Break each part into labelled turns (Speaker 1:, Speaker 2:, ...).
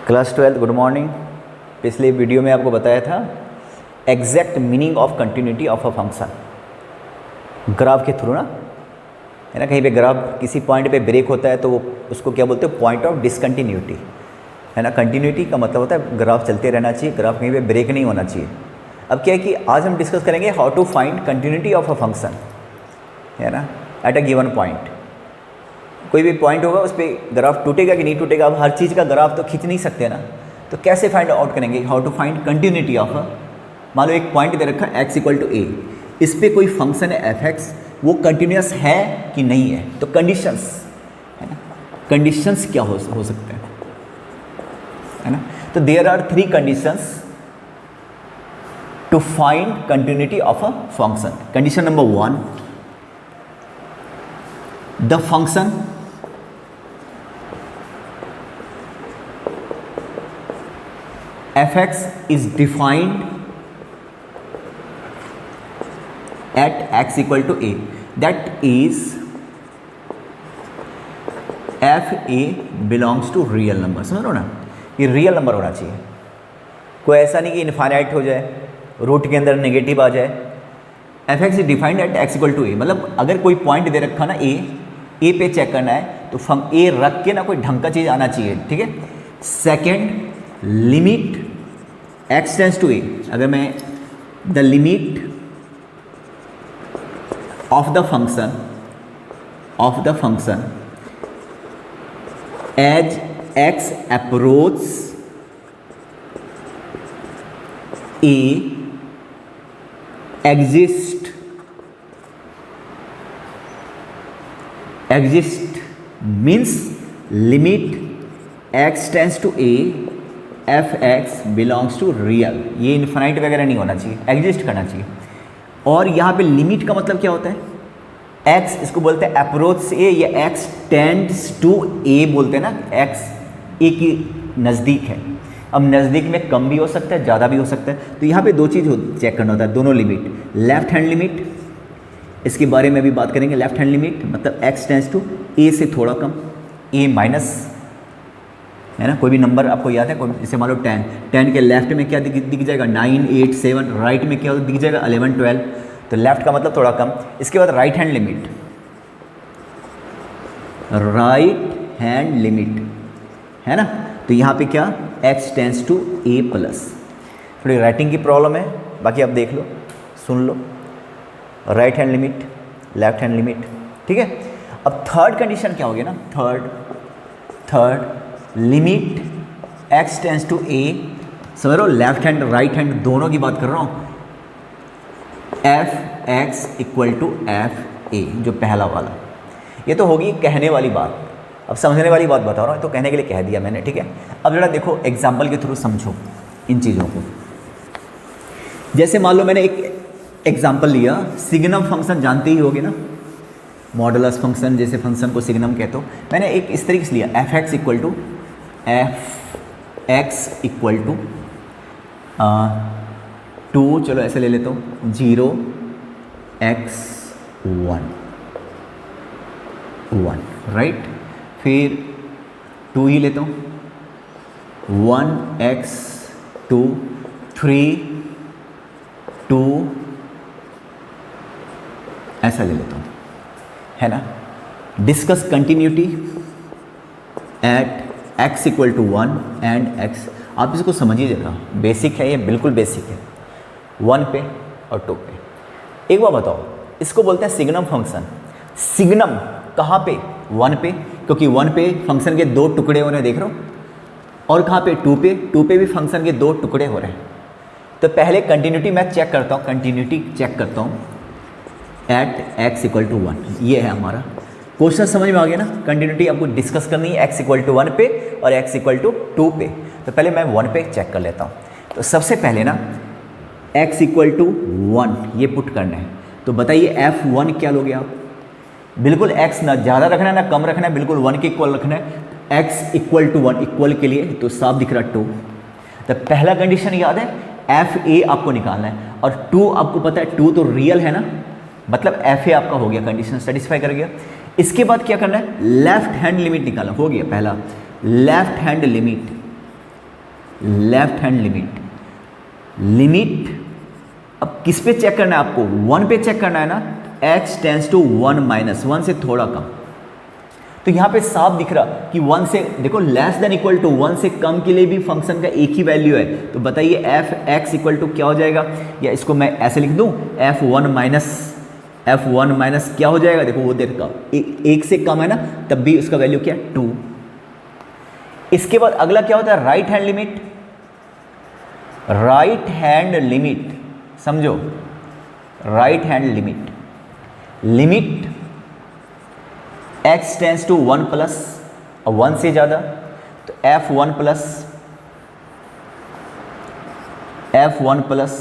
Speaker 1: Class 12 good morning. पिछले video में आपको बताया था exact meaning of continuity of a function graph के थ्रू ना, है ना। कहीं पे ग्राफ किसी पॉइंट पे ब्रेक होता है तो वो उसको क्या बोलते हैं, पॉइंट ऑफ डिसकंटिन्यूटी, है ना। कंटिन्यूटी का मतलब होता है ग्राफ चलते रहना चाहिए, ग्राफ कहीं पे ब्रेक नहीं होना चाहिए। अब क्या है कि आज हम डिस्कस करेंगे how to find continuity of a function, है ना, एट अ गिवन पॉइंट। कोई भी पॉइंट होगा उस पर ग्राफ टूटेगा कि नहीं टूटेगा। अब हर चीज़ का ग्राफ तो खींच नहीं सकते ना, तो कैसे फाइंड आउट करेंगे, how to find continuity of a, मान लो एक पॉइंट दे रखा है x इक्वल टू ए, इस पर कोई फंक्शन है fx, वो कंटिन्यूस है कि नहीं है। तो कंडीशंस, है ना, कंडीशंस क्या हो सकते हैं, है ना। तो there are 3 conditions to find continuity of a function. Condition number 1, the function fx is defined at x equal to a, that is f a belongs to real number। समझ लो ना, ये रियल नंबर होना चाहिए। कोई ऐसा नहीं कि infinite हो जाए, रूट के अंदर नेगेटिव आ जाए। fx is defined at x equal to a, मतलब अगर कोई पॉइंट दे रखा ना a पे चेक करना है तो a रख के ना कोई ढंग का चीज़ आना चाहिए, ठीक है। Second, limit x tends to a, अगर मैं the limit of the function as x approach a exist means limit x tends to a f x belongs to real, ये इन्फाइनाइट वगैरह नहीं होना चाहिए, एग्जिस्ट करना चाहिए। और यहाँ पे लिमिट का मतलब क्या होता है, x इसको बोलते हैं अप्रोच से ए, या x टेंड्स टू ए बोलते हैं ना, x ए की नज़दीक है। अब नज़दीक में कम भी हो सकता है, ज़्यादा भी हो सकता है। तो यहाँ पे 2 चीज़ चेक करना होता है, दोनों लिमिट। लेफ्ट हैंड लिमिट, इसके बारे में भी बात करेंगे। लेफ्ट हैंड लिमिट मतलब x टेंड्स टू ए से थोड़ा कम, a माइनस, है ना। कोई भी नंबर आपको याद है, कोई जैसे मान लो 10 के लेफ्ट में क्या दिख जाएगा, 9 8 7, राइट में क्या दिख जाएगा 11 12। तो लेफ्ट का मतलब थोड़ा कम। इसके बाद राइट हैंड लिमिट, है ना। तो यहाँ पे क्या, x tends to a plus. थोड़ी राइटिंग की प्रॉब्लम है, बाकी आप देख लो, सुन लो। Right hand limit, left hand limit, ठीक है। अब थर्ड कंडीशन क्या होगी ना, third limit x tends to a, समझ लो लेफ्ट हैंड राइट हैंड दोनों की बात कर रहा हूँ, f x equal to f a, जो पहला वाला। ये तो होगी कहने वाली बात, अब समझने वाली बात बता रहा हूँ, तो कहने के लिए कह दिया मैंने, ठीक है। अब जरा देखो एग्जाम्पल के थ्रू समझो इन चीज़ों को। जैसे मान लो मैंने एक एग्जाम्पल लिया, सिग्नम फंक्शन जानते ही होगे ना, मॉडुलस फंक्शन जैसे फंक्शन को सिग्नम कहते हो। मैंने एक इस तरीके से लिया, एफ एक्स इक्वल टू 2, चलो ऐसे ले लेता हूँ, 0 x 1, राइट। फिर 2 ही लेता हूँ, 1 x 2 3 2, ऐसा ले लेता हूँ, है ना। Discuss continuity at x equal to 1 and x, आप इसको समझिए जरा, बेसिक है ये, बिल्कुल बेसिक है, 1 पे और 2 पे। एक बार बताओ, इसको बोलते हैं सिग्नम फंक्शन। सिग्नम कहाँ पे, 1 पे, क्योंकि 1 पे फंक्शन के 2 टुकड़े हो रहे हैं, देख रहे हो। और कहाँ पे, 2 पे भी फंक्शन के 2 टुकड़े हो रहे हैं। तो पहले कंटिन्यूटी मैं चेक करता हूँ, एट x इक्वल टू 1, ये है हमारा क्वेश्चन। समझ में आ गया ना, कंटिन्यूटी आपको डिस्कस करनी है x इक्वल टू 1 पे और x इक्वल टू 2 पे। तो पहले मैं 1 पे चेक कर लेता हूँ। तो सबसे पहले ना x इक्वल टू 1 ये पुट करना है। तो बताइए f1 क्या लोगे आप, बिल्कुल x ना ज़्यादा रखना है ना कम रखना है, बिल्कुल 1 के इक्वल रखना है। x इक्वल टू 1 इक्वल के लिए तो साफ दिख रहा 2। तो पहला कंडीशन याद है, एफ ए आपको निकालना है, और 2 आपको पता है 2 तो रियल है ना, मतलब एफ ए आपका हो गया, कंडीशन सेटिस्फाई कर गया। इसके बाद क्या करना है, लेफ्ट हैंड लिमिट निकालना, हो गया पहला left hand limit, left hand limit, limit अब किस पे चेक करना है आपको, 1 पे चेक करना है ना, x टेंस टू 1 माइनस 1 से थोड़ा कम। तो यहाँ पे साफ दिख रहा कि 1 से देखो लेस देन इक्वल टू 1 से कम के लिए भी फंक्शन का एक ही वैल्यू है। तो बताइए एफ एक्स इक्वल टू क्या हो जाएगा, या इसको मैं ऐसे लिख दूँ f1 माइनस क्या हो जाएगा, देखो वो देखा एक से कम है ना, तब भी उसका वैल्यू क्या है 2। इसके बाद अगला क्या होता है, right hand limit, right hand limit समझो, right hand limit, limit x tends to 1 plus 1 से ज़्यादा, तो f1 प्लस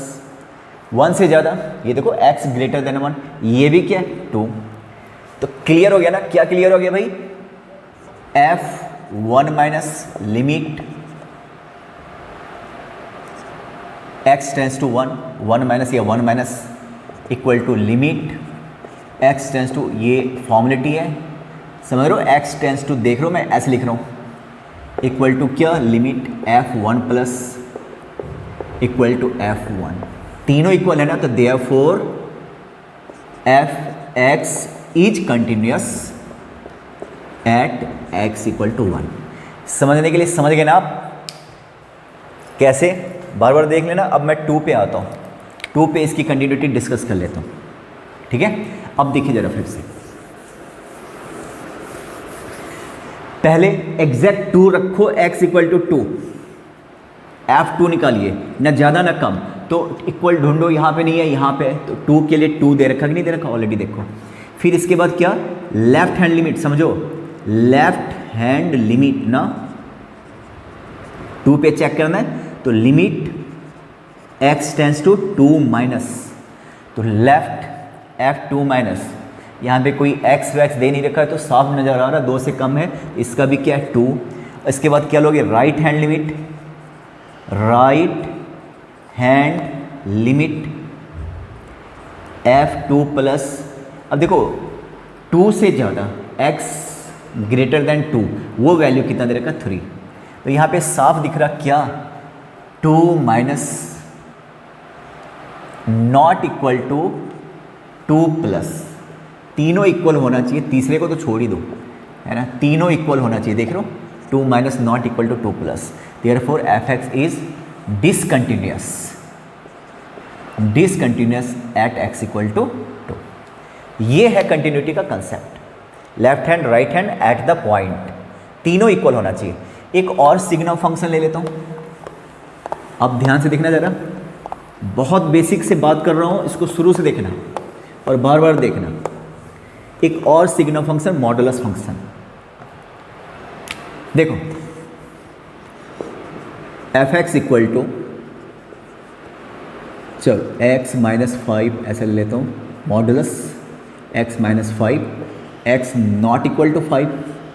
Speaker 1: 1 से ज़्यादा, ये देखो x ग्रेटर देन 1, ये भी क्या है 2। तो क्लियर हो गया ना, क्या क्लियर हो गया भाई, f1 minus limit x tends to 1 minus या 1 minus equal to limit x tends to, ये फॉर्मुलेटी है समझ रहे हो, x टेंस टू देख रहे हो, मैं ऐसे लिख रहा हूँ, इक्वल टू क्या, limit f1 plus equal to f1, तीनों इक्वल है ना, तो therefore f(x) is continuous at x equal to 1। समझने के लिए समझ गए ना आप, कैसे बार बार देख लेना। अब मैं 2 पे आता हूँ, 2 पे इसकी कंटिन्यूटी डिस्कस कर लेता हूँ, ठीक है। अब देखिए जरा फिर से, पहले एग्जैक्ट 2 रखो, x इक्वल टू 2, f2 निकालिए, ना ज़्यादा ना कम, तो इक्वल ढूंढो, यहाँ पे नहीं है, यहाँ पे है, तो 2 के लिए 2 दे रखा कि नहीं दे रखा, ऑलरेडी देखो। फिर इसके बाद क्या, लेफ्ट हैंड लिमिट समझो, लेफ्ट हैंड लिमिट ना 2 पे चेक करना है, तो limit x tends to 2 minus, तो लेफ्ट f2 माइनस, यहाँ पे कोई x वैक्स दे नहीं रखा है तो साफ नज़र आ रहा, 2 से कम है, इसका भी क्या है 2। इसके बाद क्या लोगे, right hand limit, right hand limit f2 plus, अब देखो 2 से ज़्यादा x ग्रेटर देन 2, वो वैल्यू कितना दे रखा, 3। तो यहाँ पे साफ दिख रहा क्या, 2 minus not equal to 2 plus, तीनों इक्वल होना चाहिए, तीसरे को तो छोड़ ही दो, है ना, तीनों इक्वल होना चाहिए, देख रहे हो, 2 minus not equal to 2 plus, therefore f(x) is discontinuous, discontinuous at x equal to 2। ये है कंटिन्यूटी का concept, left hand right hand at the point, तीनों इक्वल होना चाहिए। एक और सिग्नम फंक्शन ले लेता हूँ, अब ध्यान से देखना जरा, बहुत बेसिक से बात कर रहा हूँ, इसको शुरू से देखना और बार बार देखना। एक और सिग्नम फंक्शन, मॉडुलस फंक्शन, देखो f(x) इक्वल टू, चलो x माइनस 5 ऐसे ले लेता हूँ, modulus x minus 5, x not equal to 5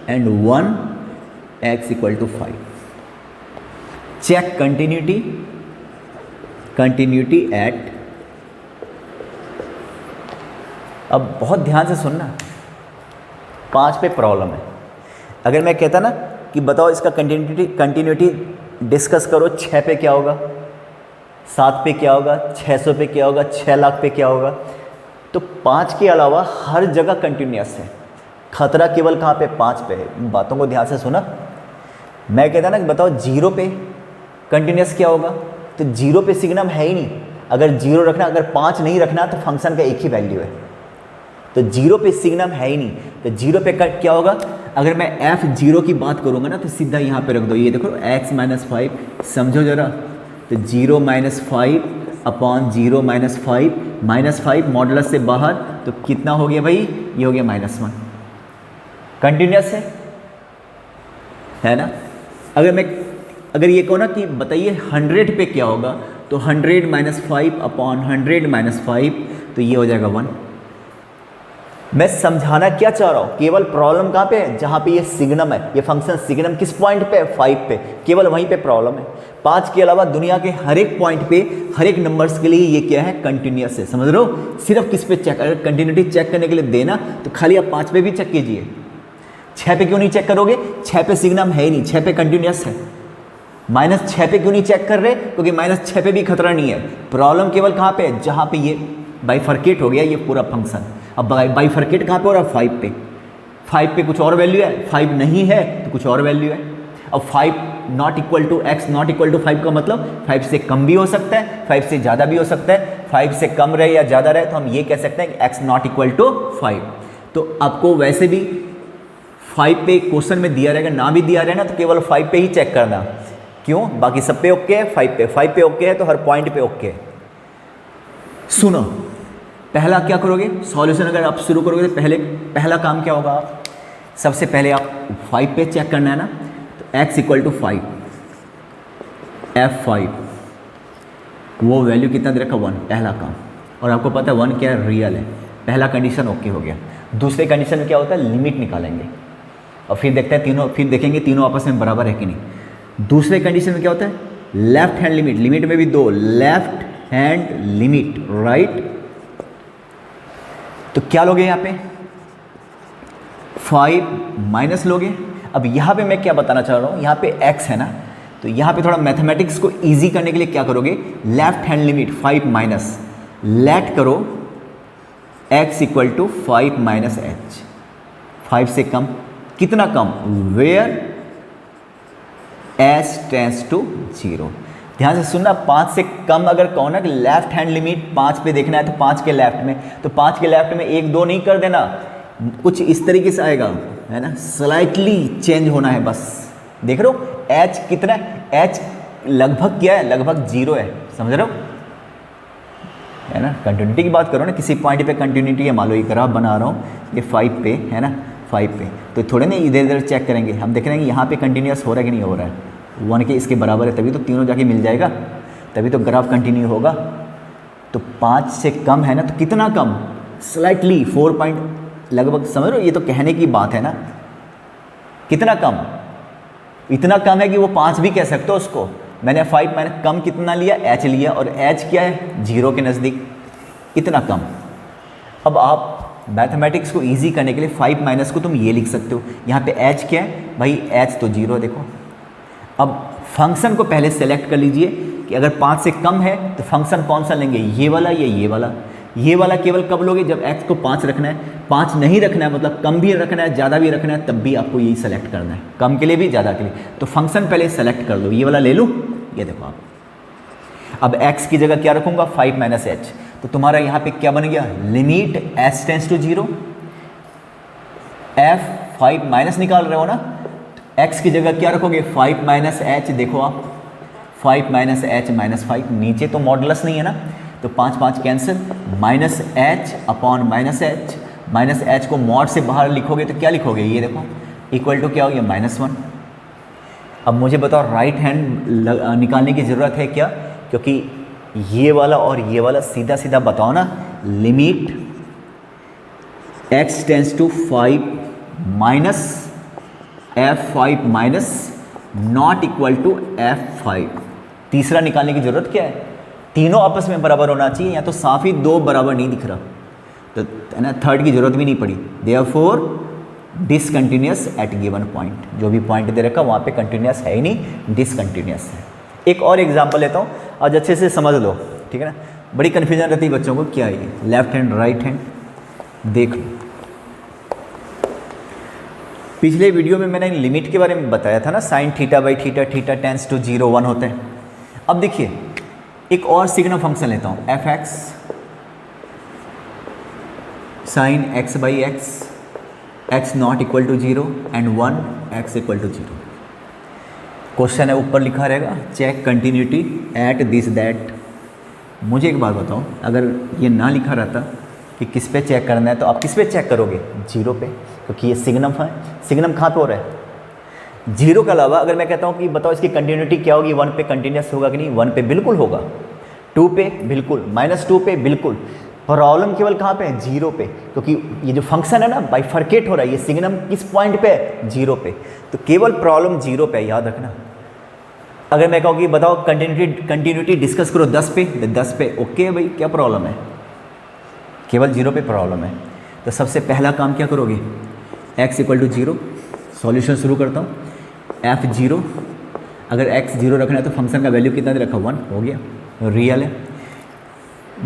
Speaker 1: and 1 x equal to 5। Check continuity, continuity at, अब बहुत ध्यान से सुनना, 5 पे प्रॉब्लम है। अगर मैं कहता ना कि बताओ इसका कंटिन्यूटी डिस्कस करो, 6 पे क्या होगा, 7 पे क्या होगा, 600 पे क्या होगा, 6 लाख पे क्या होगा, तो 5 के अलावा हर जगह कंटिन्यूअस है, खतरा केवल कहाँ पे, 5 पे है। बातों को ध्यान से सुना, मैं कहता ना कि बताओ 0 पे कंटिन्यूअस क्या होगा, तो 0 पे सिग्नम है ही नहीं, अगर 0 रखना, अगर 5 नहीं रखना तो फंक्शन का एक ही वैल्यू है, तो 0 पे सिग्नम है ही नहीं, तो 0 पे क्या होगा। अगर मैं f0 की बात करूँगा ना, तो सीधा यहाँ पे रख दो, ये देखो x माइनस 5, समझो जरा, तो 0 minus 5 upon 0 minus 5, minus 5 modulus से बाहर, तो कितना हो गया भाई, ये हो गया -1, कंटिन्यूअस है ना। अगर ये कहो ना कि बताइए 100 पे क्या होगा, तो 100 माइनस 5 अपॉन 100 माइनस 5, तो ये हो जाएगा 1। मैं समझाना क्या चाह रहा हूँ, केवल प्रॉब्लम कहाँ पे है, जहाँ पे ये सिग्नम है, ये फंक्शन सिग्नम किस पॉइंट पे है, 5 पे, केवल वहीं पे प्रॉब्लम है। 5 के अलावा दुनिया के हर एक पॉइंट पे, हर एक नंबर्स के लिए ये क्या है, कंटिन्यूअस है, समझ रहे हो। सिर्फ किस पे चेक, अगर कंटिन्यूटी चेक करने के लिए देना तो खाली आप 5 पे भी चेक कीजिए, 6 पे क्यों नहीं चेक करोगे, 6 पे सिग्नम है ही नहीं, 6 पे कंटिन्यूअस है, -6 पे क्यों नहीं चेक कर रहे? क्योंकि -6 पे भी खतरा नहीं है। प्रॉब्लम केवल कहाँ पे है? जहाँ पे ये बाइफर्केट हो गया ये पूरा फंक्शन। अब बाइफर्केट कहाँ पे हो रहा है? 5 पे। 5 पे कुछ और वैल्यू है, 5 नहीं है तो कुछ और वैल्यू है। अब 5 not equal to x not equal to 5 का मतलब 5 से कम भी हो सकता है, 5 से ज़्यादा भी हो सकता है। 5 से कम रहे या ज़्यादा रहे तो हम ये कह सकते हैं कि x नॉट इक्वल टू 5। तो आपको वैसे भी 5 पे क्वेश्चन में दिया रहेगा, ना भी दिया रहे ना तो केवल 5 पे ही चेक करना। क्यों? बाकी सब पे ओके है, 5 पे ओके है तो हर पॉइंट पे ओके है। सुनो, पहला क्या करोगे? सॉल्यूशन अगर आप शुरू करोगे तो पहला काम क्या होगा? आप सबसे पहले आप 5 पे चेक करना है ना, तो x इक्वल टू 5, f5 वो वैल्यू कितना दे रखा? 1, पहला काम। और आपको पता है 1 क्या है? रियल है। पहला कंडीशन ओके हो गया। दूसरे कंडीशन में क्या होता है? लिमिट निकालेंगे और फिर देखते हैं फिर देखेंगे तीनों आपस में बराबर है कि नहीं। दूसरे कंडीशन में क्या होता है? लेफ्ट हैंड लिमिट, लिमिट में भी 2, लेफ्ट हैंड लिमिट, राइट। तो क्या लोगे यहाँ पे? 5 माइनस लोगे। अब यहाँ पे मैं क्या बताना चाह रहा हूँ, यहाँ पे x है ना, तो यहाँ पे थोड़ा मैथमेटिक्स को इजी करने के लिए क्या करोगे? Left hand limit 5 minus, let करो x equal to 5 minus h। 5 से कम, कितना कम? Where h tends to 0। ध्यान से सुनना, 5 से कम अगर कहो ना कि लेफ्ट हैंड लिमिट 5 पे देखना है तो 5 के लेफ्ट में, तो 5 के लेफ्ट में 1 2 नहीं कर देना, कुछ इस तरीके से आएगा, है ना, स्लाइटली चेंज होना है बस। देख रहे हो h कितना है? h लगभग क्या है? लगभग 0 है, समझ रहे हो, है ना। कंटिन्यूटी की बात करो ना, किसी पॉइंट पे कंटिन्यूटी है, मान लो ये ग्राफ बना रहा हूँ, ये 5 पे है ना, 5 पे, तो थोड़े ना इधर इधर चेक करेंगे, हम देख रहे हैं कि यहाँ पे कंटिन्यूस हो रहा है कि नहीं हो रहा है। 1 के इसके बराबर है तभी तो तीनों जाके मिल जाएगा, तभी तो ग्राफ कंटिन्यू होगा। तो 5 से कम है ना, तो कितना कम? स्लाइटली 4 पॉइंट लगभग, समझ रहे हो, ये तो कहने की बात है ना। कितना कम? इतना कम है कि वो 5 भी कह सकते हो उसको। मैंने 5 मैंने कम कितना लिया? h लिया, और h क्या है? 0 के नज़दीक, इतना कम। अब आप मैथमेटिक्स को इजी करने के लिए 5 माइनस को तुम ये लिख सकते हो, यहाँ पे h क्या है भाई? h तो 0 है, देखो। अब फंक्शन को पहले सेलेक्ट कर लीजिए कि अगर 5 से कम है तो फंक्शन कौन सा लेंगे, ये वाला या ये वाला। ये वाला केवल कब लोगे? जब x को 5 रखना है, 5 नहीं रखना है, मतलब कम भी रखना है ज़्यादा भी रखना है, तब भी आपको यही सेलेक्ट करना है, कम के लिए भी ज़्यादा के लिए। तो फंक्शन पहले सेलेक्ट कर लो, ये वाला ले लो, ये देखो आप। अब x की जगह क्या रखूँगा? 5 माइनस h। तो तुम्हारा यहाँ पे क्या बन गया? Limit h tends to 0, f 5 minus निकाल रहे हो ना, x की जगह क्या रखोगे? 5 माइनस h। देखो आप 5 माइनस h माइनस 5, नीचे तो मॉडुलस नहीं है ना, तो 5 5 cancel, minus h upon minus h। Minus h को मॉड से बाहर लिखोगे तो क्या लिखोगे? ये देखो इक्वल टू क्या हो गया? -1। अब मुझे बताओ राइट हैंड निकालने की ज़रूरत है क्या? क्योंकि ये वाला और ये वाला सीधा सीधा बताओ ना, limit x tends to 5 minus f5 minus not equal to f5। तीसरा निकालने की जरूरत क्या है? तीनों आपस में बराबर होना चाहिए, या तो साफ ही 2 बराबर नहीं दिख रहा, तो है ना, थर्ड की जरूरत भी नहीं पड़ी। Therefore discontinuous at given point, जो भी पॉइंट दे रखा वहाँ पे कंटिन्यूअस है ही नहीं, डिसकंटिन्यूअस है। एक और एग्जांपल लेता हूँ, आज अच्छे से समझ लो, ठीक है ना। बड़ी कन्फ्यूजन रहती है बच्चों को, क्या है ये लेफ्ट हैंड राइट हैंड, देख लो। पिछले वीडियो में मैंने लिमिट के बारे में बताया था ना, sine theta by theta, theta tends to 0 1 होते हैं। अब देखिए एक और सिग्नम फंक्शन लेता हूँ, f x sine x by x, x not equal to 0 and 1 x equal to 0। Question है ऊपर लिखा रहेगा, check continuity at this that. मुझे एक बात बताओ, अगर ये ना लिखा रहता कि किस पे चेक करना है, तो आप किस पे चेक करोगे? 0 पे, क्योंकि ये सिग्नम है। सिग्नम कहाँ पे हो रहा है? 0 के अलावा अगर मैं कहता हूँ कि बताओ इसकी कंटिन्यूटी क्या होगी, 1 पे कंटिन्यूस होगा कि नहीं? 1 पे बिल्कुल होगा, 2 पे बिल्कुल, -2 पे बिल्कुल। प्रॉब्लम केवल कहाँ पे है? 0 पे, क्योंकि ये जो फंक्शन है ना बाइफर्केट हो रहा है, ये सिग्नम किस पॉइंट पे है? 0 पे। तो केवल प्रॉब्लम 0 पे, याद रखना। अगर मैं कहूँ कि बताओ कंटिन्यूटी डिस्कस करो 10 पे, 10 पे ओके भाई, क्या प्रॉब्लम है? केवल 0 पे प्रॉब्लम है। तो सबसे पहला काम क्या करोगे? x इक्वल टू 0, सॉल्यूशन शुरू करता हूँ। f0 अगर x 0 रखना है तो फंक्शन का वैल्यू कितना दे रखा, 1 हो गया, रियल है।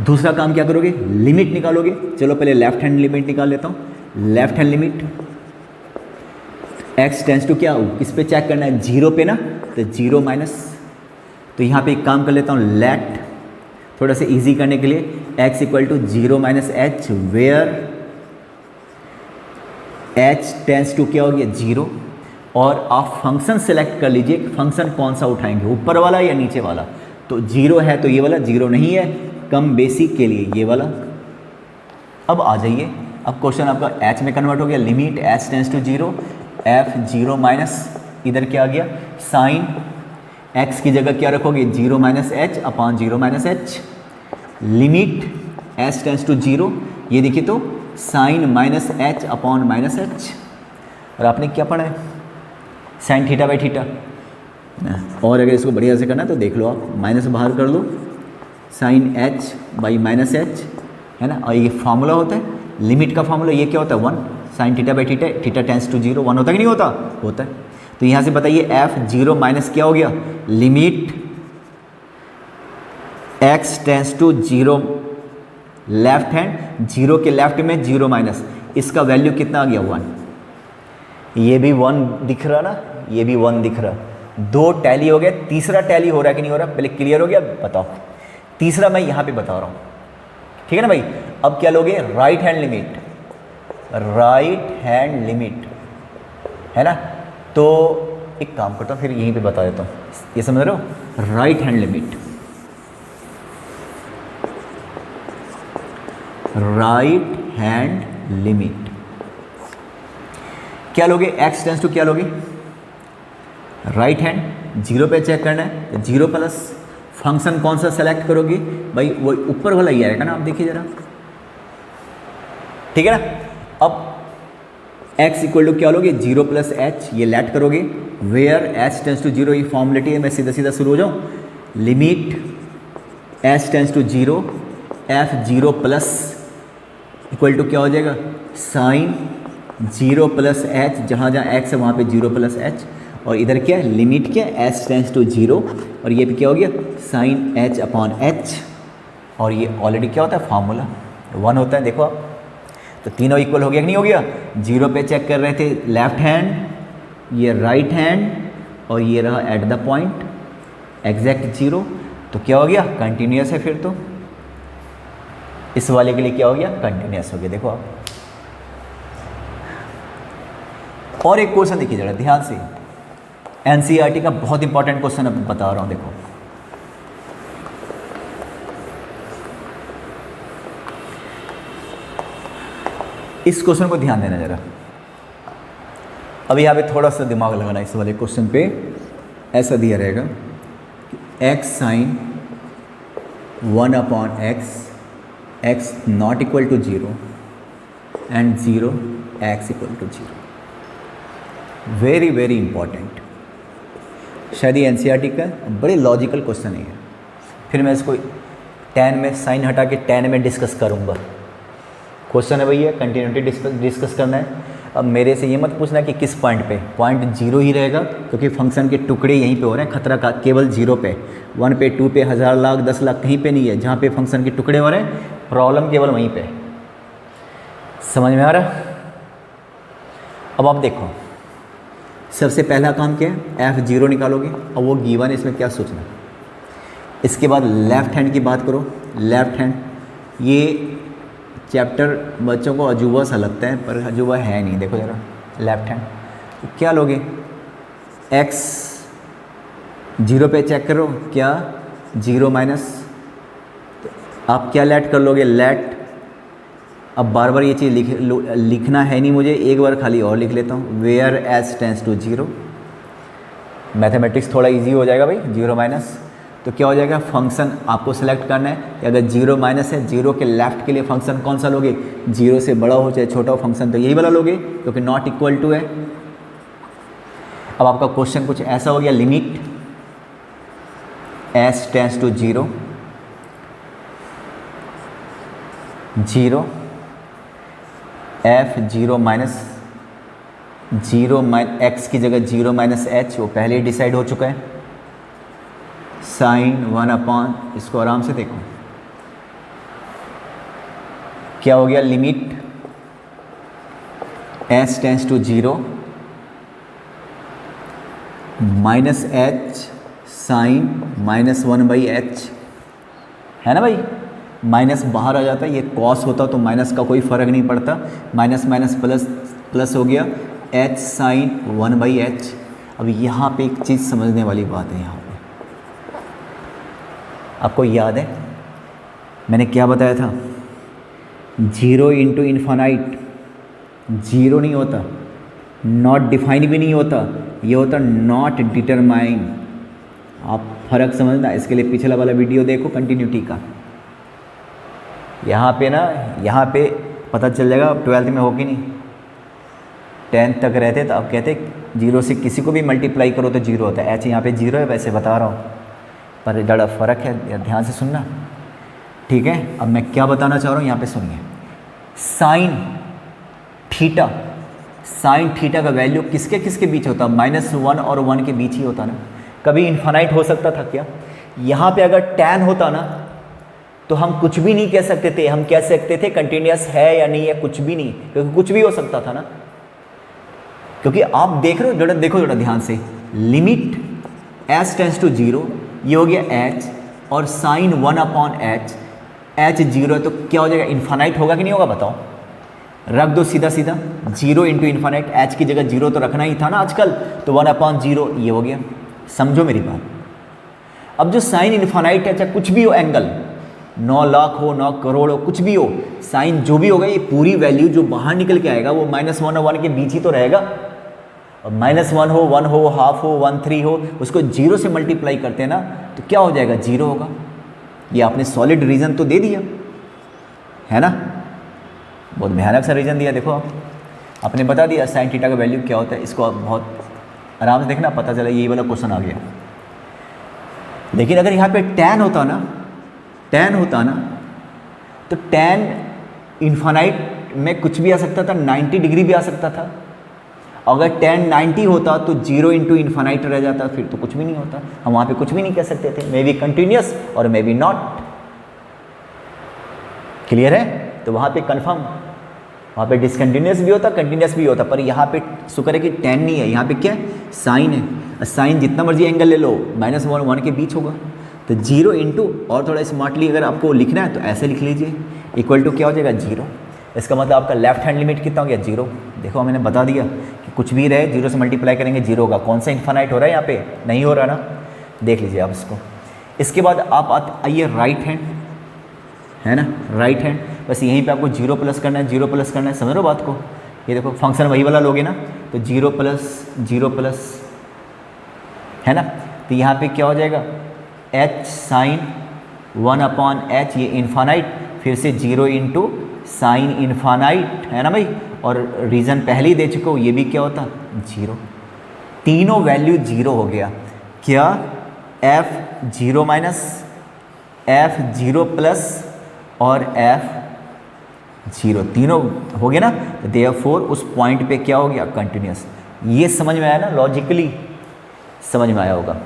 Speaker 1: दूसरा काम क्या करोगे, लिमिट निकालोगे। चलो पहले लेफ्ट हैंड लिमिट निकाल लेता हूँ। Left hand limit x tends to क्या हो, किस पे चेक करना है, 0 पे ना, तो 0 माइनस, तो यहाँ पे एक काम कर लेता हूँ, लेट थोड़ा सा इजी करने के लिए x equal to 0 minus h, where h tends to क्या हो गया, 0। और आप फंक्शन सेलेक्ट कर लीजिए कि फंक्शन कौन सा उठाएंगे, ऊपर वाला या नीचे वाला। तो 0 है तो ये वाला, 0 नहीं है कम बेसिक के लिए ये वाला। अब आ जाइए, अब क्वेश्चन आपका h में कन्वर्ट हो गया, limit h tends to 0, f 0 minus, इधर क्या आ गया, साइन x की जगह क्या रखोगे, 0 minus h upon 0 minus h, limit h tends to 0, ये देखिए तो sine minus h upon minus h. और आपने क्या पढ़ा है, साइन थीटा बाई थीटा। और अगर इसको बढ़िया से करना है तो देख लो आप, माइनस बाहर कर लो, sine h by minus h, है ना। और ये फार्मूला होता है, लिमिट का फार्मूला ये क्या होता है, 1, sine theta by theta, theta tends to 0, 1 होता है कि नहीं होता, होता है। तो यहाँ से बताइए f 0 माइनस क्या हो गया, limit x tends to 0, left hand 0 के लेफ्ट में 0 माइनस, इसका वैल्यू कितना आ गया, 1। ये भी 1 दिख रहा ना, ये भी 1 दिख रहा, 2 टैली हो गया, तीसरा टैली हो रहा है कि नहीं हो रहा, पहले क्लियर हो गया, बताओ। तीसरा मैं यहाँ पे बता रहा हूँ, ठीक है ना भाई। अब क्या लोगे, right hand limit, right hand limit, है ना। तो एक काम करता हूँ, फिर यहीं पे बता देता हूँ, ये समझ रहे हो, right hand limit, right hand limit क्या लोगे, x टेंस टू क्या लोगे, राइट हैंड 0 पे चेक करना है, 0 प्लस फंक्शन कौन सा सेलेक्ट करोगे भाई, वो ऊपर वाला ही आएगा ना, आप देखिए जरा, ठीक है ना। अब x इक्वल टू क्या लोगे, 0 प्लस एच, ये लेट करोगे, वेयर h टेंस टू 0, ये फॉर्मुलेटी है, मैं सीधा सीधा शुरू हो जाऊँ, limit h tends to 0, f 0 plus equal to क्या हो जाएगा, साइन 0 प्लस एच, जहाँ जहाँ x है वहाँ पे 0 प्लस एच, और इधर क्या है, लिमिट क्या है, h टेंस टू 0, और ये भी क्या हो गया, साइन h अपॉन h, और ये ऑलरेडी क्या होता है, फार्मूला 1 होता है, देखो आप। तो तीनों इक्वल हो गया कि नहीं हो गया, 0 पे चेक कर रहे थे लेफ्ट हैंड, ये राइट हैंड, और ये रहा एट द पॉइंट एग्जैक्ट 0, तो क्या हो गया, कंटिन्यूस है। फिर तो इस वाले के लिए क्या हो गया, कंटिन्यूस हो गया, देखो आप। और एक क्वेश्चन देखिए जरा ध्यान से, एनसीईआरटी का बहुत इंपॉर्टेंट क्वेश्चन अब बता रहा हूं, देखो। इस क्वेश्चन को ध्यान देना जरा, अब यहाँ पे थोड़ा सा दिमाग लगाना इस वाले क्वेश्चन पे। ऐसा दिया रहेगा कि x sine 1 upon x not equal to 0 and 0 x equal to 0। Very very important, शायद ये एनसीईआरटी का बड़े लॉजिकल क्वेश्चन है। फिर मैं इसको tan में साइन हटा के tan में डिस्कस करूँगा। क्वेश्चन है भैया, कंटिन्यूटी डिस्कस करना है। अब मेरे से ये मत पूछना कि किस पॉइंट पे, पॉइंट 0 ही रहेगा, क्योंकि फंक्शन के टुकड़े यहीं पे हो रहे हैं, खतरा का केवल 0 पे, 1 पे, 2 पे, 1000 लाख 10 लाख कहीं पे नहीं है। जहाँ पे फंक्शन के टुकड़े हो रहे हैं, प्रॉब्लम केवल वहीं पे। समझ में आ रहा। अब आप देखो, सबसे पहला काम क्या है, f0 निकालोगे, और वो गिवन, इसमें क्या सोचना। इसके बाद लेफ्ट हैंड की बात करो, लेफ्ट हैंड, ये चैप्टर बच्चों को अजूबा सा लगता है, पर अजूबा है नहीं। देखो ज़रा लेफ्ट हैंड, तो क्या लोगे, x 0 पे चेक करो, क्या 0 माइनस, तो आप क्या लेट कर लोगे, लेट। अब बार बार ये चीज़ लिखना है नहीं मुझे, एक बार खाली और लिख लेता हूँ, where h tends to 0। Mathematics थोड़ा इजी हो जाएगा भाई, 0 माइनस, तो क्या हो जाएगा, फंक्शन आपको सेलेक्ट करना है कि अगर 0 माइनस है, 0 के लेफ्ट के लिए फंक्शन कौन सा लोगे, 0 से बड़ा हो चाहे छोटा हो फंक्शन, तो यही वाला लोगे, क्योंकि नॉट इक्वल टू है। अब आपका क्वेश्चन कुछ ऐसा हो गया, limit h tends to 0, 0 f 0 minus 0 x की जगह 0 माइनस एच, वो पहले ही डिसाइड हो चुका है, साइन 1/, इसको आराम से देखो क्या हो गया, limit s tends to 0 minus h sine -1/h, है ना भाई। माइनस बाहर आ जाता है, ये कॉस होता तो माइनस का कोई फ़र्क नहीं पड़ता, माइनस माइनस प्लस प्लस हो गया h साइन 1/h। अब यहाँ पे एक चीज़ समझने वाली बात है, यहाँ पे आपको याद है मैंने क्या बताया था, 0 इंटू इन्फानाइट 0 नहीं होता, नॉट डिफाइन भी नहीं होता, ये होता नॉट डिटरमाइन। आप फ़र्क समझना, इसके लिए पिछला वाला वीडियो देखो कंटिन्यूटी का। यहाँ पे ना, यहाँ पे पता चल जाएगा, 12th में हो कि नहीं, 10th तक रहते तो आप कहते 0 से किसी को भी मल्टीप्लाई करो तो 0 होता है। यहाँ पे 0 है, वैसे बता रहा हूँ, पर ज़्यादा फ़र्क है, ध्यान से सुनना, ठीक है। अब मैं क्या बताना चाह रहा हूँ यहाँ पे सुनिए, साइन थीटा का वैल्यू किसके किसके बीच होता, -1 और 1 के बीच ही होता ना। कभी इन्फानाइट हो सकता था क्या? यहाँ पे अगर tan होता ना तो हम कुछ भी नहीं कह सकते थे, हम कह सकते थे कंटिन्यूस है या नहीं है, कुछ भी नहीं, क्योंकि कुछ भी हो सकता था ना। क्योंकि आप देख रहे हो, देखो ध्यान से, लिमिट s टेंस टू 0, ये हो गया h, और साइन 1/h, h 0 है तो क्या हो जाएगा, इन्फानाइट होगा कि नहीं होगा बताओ। रख दो सीधा 0 इंटू इन्फानाइट, h की जगह 0 तो रखना ही था ना आजकल, तो 1/0 ये हो गया। समझो मेरी बात। अब जो साइन इन्फानाइट है, चाहे कुछ भी हो एंगल, 9 लाख हो, 9 करोड़ हो, कुछ भी हो, साइन जो भी होगा, ये पूरी वैल्यू जो बाहर निकल के आएगा वो -1 और 1 के बीच ही तो रहेगा। और -1 हो, 1 हो, हाफ हो, 1/3 हो, उसको 0 से मल्टीप्लाई करते हैं ना तो क्या हो जाएगा, 0 होगा। ये आपने सॉलिड रीज़न तो दे दिया है ना, बहुत भयानक सा रीज़न दिया। देखो आपने बता दिया साइन थीटा का वैल्यू क्या होता है, इसको आप बहुत आराम से देखना, पता चला यही वाला क्वेश्चन आ गया। लेकिन अगर यहाँ पे tan होता ना तो tan इन्फानाइट में कुछ भी आ सकता था, 90 डिग्री भी आ सकता था। अगर tan 90 होता तो 0 इंटू इन्फानाइट रह जाता, फिर तो कुछ भी नहीं होता, हम वहाँ पे कुछ भी नहीं कह सकते थे, मे बी कंटिन्यूस और मे बी नॉट। क्लियर है? तो वहाँ पे कंफर्म, वहाँ पे डिसकंटिन्यूस भी होता, कंटिन्यूस भी होता, पर यहाँ पे शुक्र है कि tan नहीं है, यहाँ पे क्या है, साइन है। साइन जितना मर्जी एंगल ले लो, -1 1 के बीच होगा, तो 0 इंटू, और थोड़ा स्मार्टली अगर आपको लिखना है तो ऐसे लिख लीजिए, इक्वल टू क्या हो जाएगा, 0। इसका मतलब आपका लेफ्ट हैंड लिमिट कितना हो गया, 0। देखो मैंने बता दिया कि कुछ भी रहे 0 से मल्टीप्लाई करेंगे 0 होगा। कौन सा इन्फानाइट हो रहा है यहाँ पे, नहीं हो रहा ना, देख लीजिए आप इसको। इसके बाद आप आइए राइट हैंड, है ना, राइट हैंड, बस यहीं पे आपको 0 प्लस करना है, 0 प्लस करना है, समझ लो बात को। ये देखो फंक्शन वही वाला लोगे ना, तो 0 प्लस है ना, तो यहाँ पे क्या हो जाएगा, h साइन 1/h, ये इन्फानाइट, फिर से 0 इंटू साइन इन्फानाइट, है ना भाई। और रीज़न पहले ही दे चुके हो, ये भी क्या होता, 0। तीनों वैल्यू 0 हो गया। क्या, f0 माइनस, f0 प्लस और f0, तीनों हो गया ना, तो देयरफॉर उस पॉइंट पे क्या हो गया, कंटिन्यूस। ये समझ में आया ना, लॉजिकली समझ में आया होगा।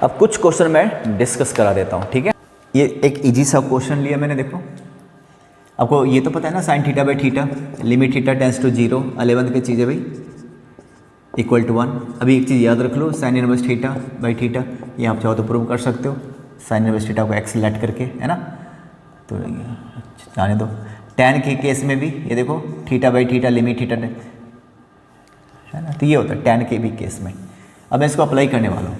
Speaker 1: अब कुछ क्वेश्चन मैं डिस्कस करा देता हूँ, ठीक है। ये एक इजी सा क्वेश्चन लिया मैंने, देखो आपको ये तो पता है ना, sine theta by theta, limit theta tends to 0, 11th की चीज़ है भाई, इक्वल टू 1। अभी एक चीज़ याद रख लो, sine inverse theta by theta, ये आप चाहो तो प्रूव कर सकते हो, साइन इनवर्स थीटा को एक्स लेट करके, है ना। तो जाने दो। tan के केस में भी ये देखो, theta by theta, limit theta, है ना, तो ये होता है tan के भी केस में। अब मैं इसको अप्लाई करने वाला हूँ,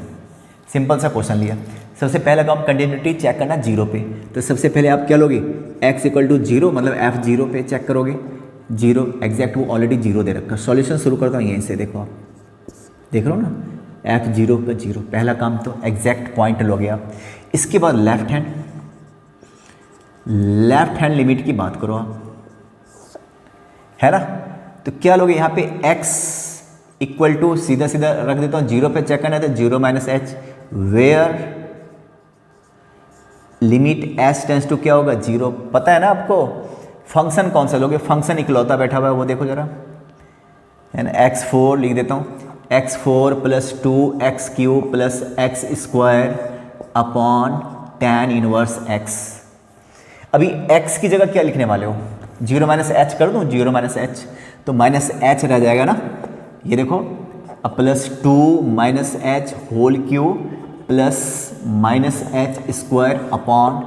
Speaker 1: सिंपल सा क्वेश्चन लिया। सबसे पहला काम कंटिन्यूटी चेक करना 0 पे, तो सबसे पहले आप क्या लोगे, x इक्वल टू 0, मतलब f0 पे चेक करोगे, 0 एग्जैक्ट, वो ऑलरेडी 0 दे रखा। सॉल्यूशन शुरू करता हूँ यहीं से, देखो आप देख रहे हो ना, f0 पे 0, पहला काम तो एग्जैक्ट पॉइंट लोगे आप। इसके बाद लेफ्ट हैंड लिमिट की बात करो आप, है ना, तो क्या लोगे यहाँ पे x इक्वल टू, सीधा सीधा रख देता हूँ, 0 पे चेक करना है तो 0 minus h, where limit s tends to क्या होगा, 0। पता है ना आपको, फंक्शन कौन सा लोगे, फंक्शन इकलौता बैठा हुआ है वो देखो जरा, है ना, x4 लिख देता हूँ, x4 plus 2x³ plus x² upon tan inverse x। अभी x की जगह क्या लिखने वाले हो, 0 माइनस एच कर दूँ, 0 माइनस एच, तो माइनस एच रह जाएगा ना, ये देखो, अब plus 2 minus h whole cube plus minus h² upon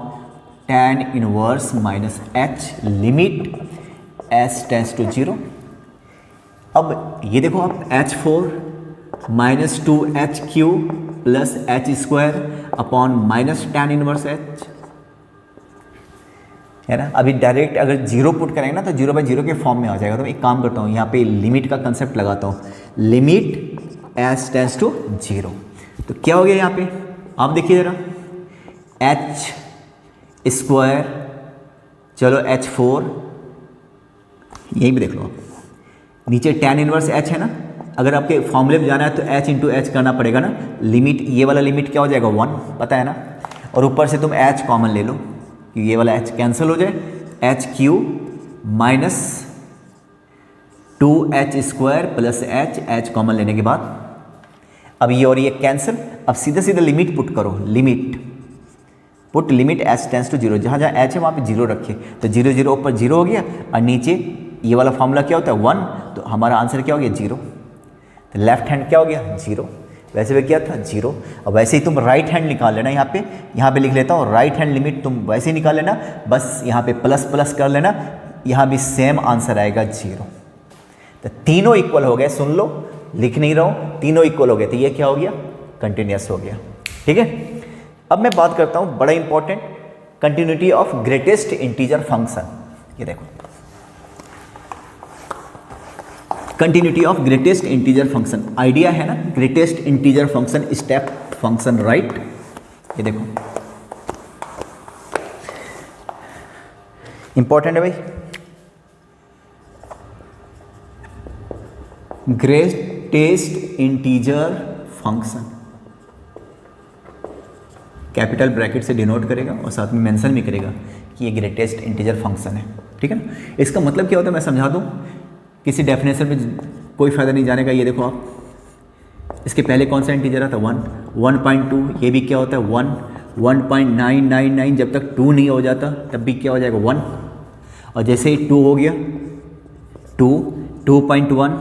Speaker 1: tan inverse minus h limit s tends to 0। अब ये देखो आप, h4 minus 2h³ plus h² upon minus tan inverse h, है ना। अभी डायरेक्ट अगर 0 पुट करेंगे ना तो 0 बाई 0 के फॉर्म में आ जाएगा। तो एक काम करता हूँ, यहाँ पे लिमिट का कंसेप्ट लगाता हूँ, लिमिट s टेंड्स टू 0। तो क्या हो गया यहाँ पे, आप देखिए ज़रा, h², चलो h4, यहीं पे देख लो आप, नीचे tan इनवर्स h है ना, अगर आपके फॉर्मूले में जाना है तो h इंटू एच करना पड़ेगा ना, लिमिट, ये वाला लिमिट क्या हो जाएगा 1, पता है ना, और ऊपर से तुम h कॉमन ले लो कि ये वाला h कैंसिल हो जाए, h³ minus 2h² plus h common लेने के बाद, अब ये और ये कैंसिल, अब सीधा सीधा लिमिट पुट करो, limit put limit s tends to 0, जहाँ जहाँ h है वहाँ पे 0 रखे, तो 0 0 ऊपर 0 हो गया, और नीचे ये वाला फॉर्मूला क्या होता है 1, तो हमारा आंसर क्या हो गया 0। तो लेफ्ट हैंड क्या हो गया 0, वैसे भी क्या था 0। अब वैसे ही तुम राइट हैंड निकाल लेना, यहाँ पे लिख लेता हूँ, राइट हैंड लिमिट तुम वैसे ही निकाल लेना, बस यहाँ पे प्लस प्लस कर लेना, यहाँ भी सेम आंसर आएगा 0। तो तीनों इक्वल हो गए, सुन लो, लिख नहीं रहा हूँ, तीनों इक्वल हो गए, तो ये क्या हो गया, कंटिन्यूस हो गया। ठीक है, अब मैं बात करता हूँ बड़ा important, continuity of greatest integer function. ये देखो, continuity of greatest integer function, idea है ना, greatest integer function step function, right. ये देखो इंपॉर्टेंट है भाई, greatest integer function capital bracket से डिनोट करेगा और साथ में मेंशन भी करेगा कि ये ग्रेटेस्ट इंटीजर फंक्शन है। ठीक है ना, इसका मतलब क्या होता है मैं समझा दूं, किसी डेफिनेशन में कोई फ़ायदा नहीं जाने का। ये देखो आप, इसके पहले कौन सा इंटीजर आता है 1, 1.2, ये भी क्या होता है 1, 1.999, जब तक 2 नहीं हो जाता तब भी क्या हो जाएगा 1, और जैसे ही 2 हो गया 2, 2.1,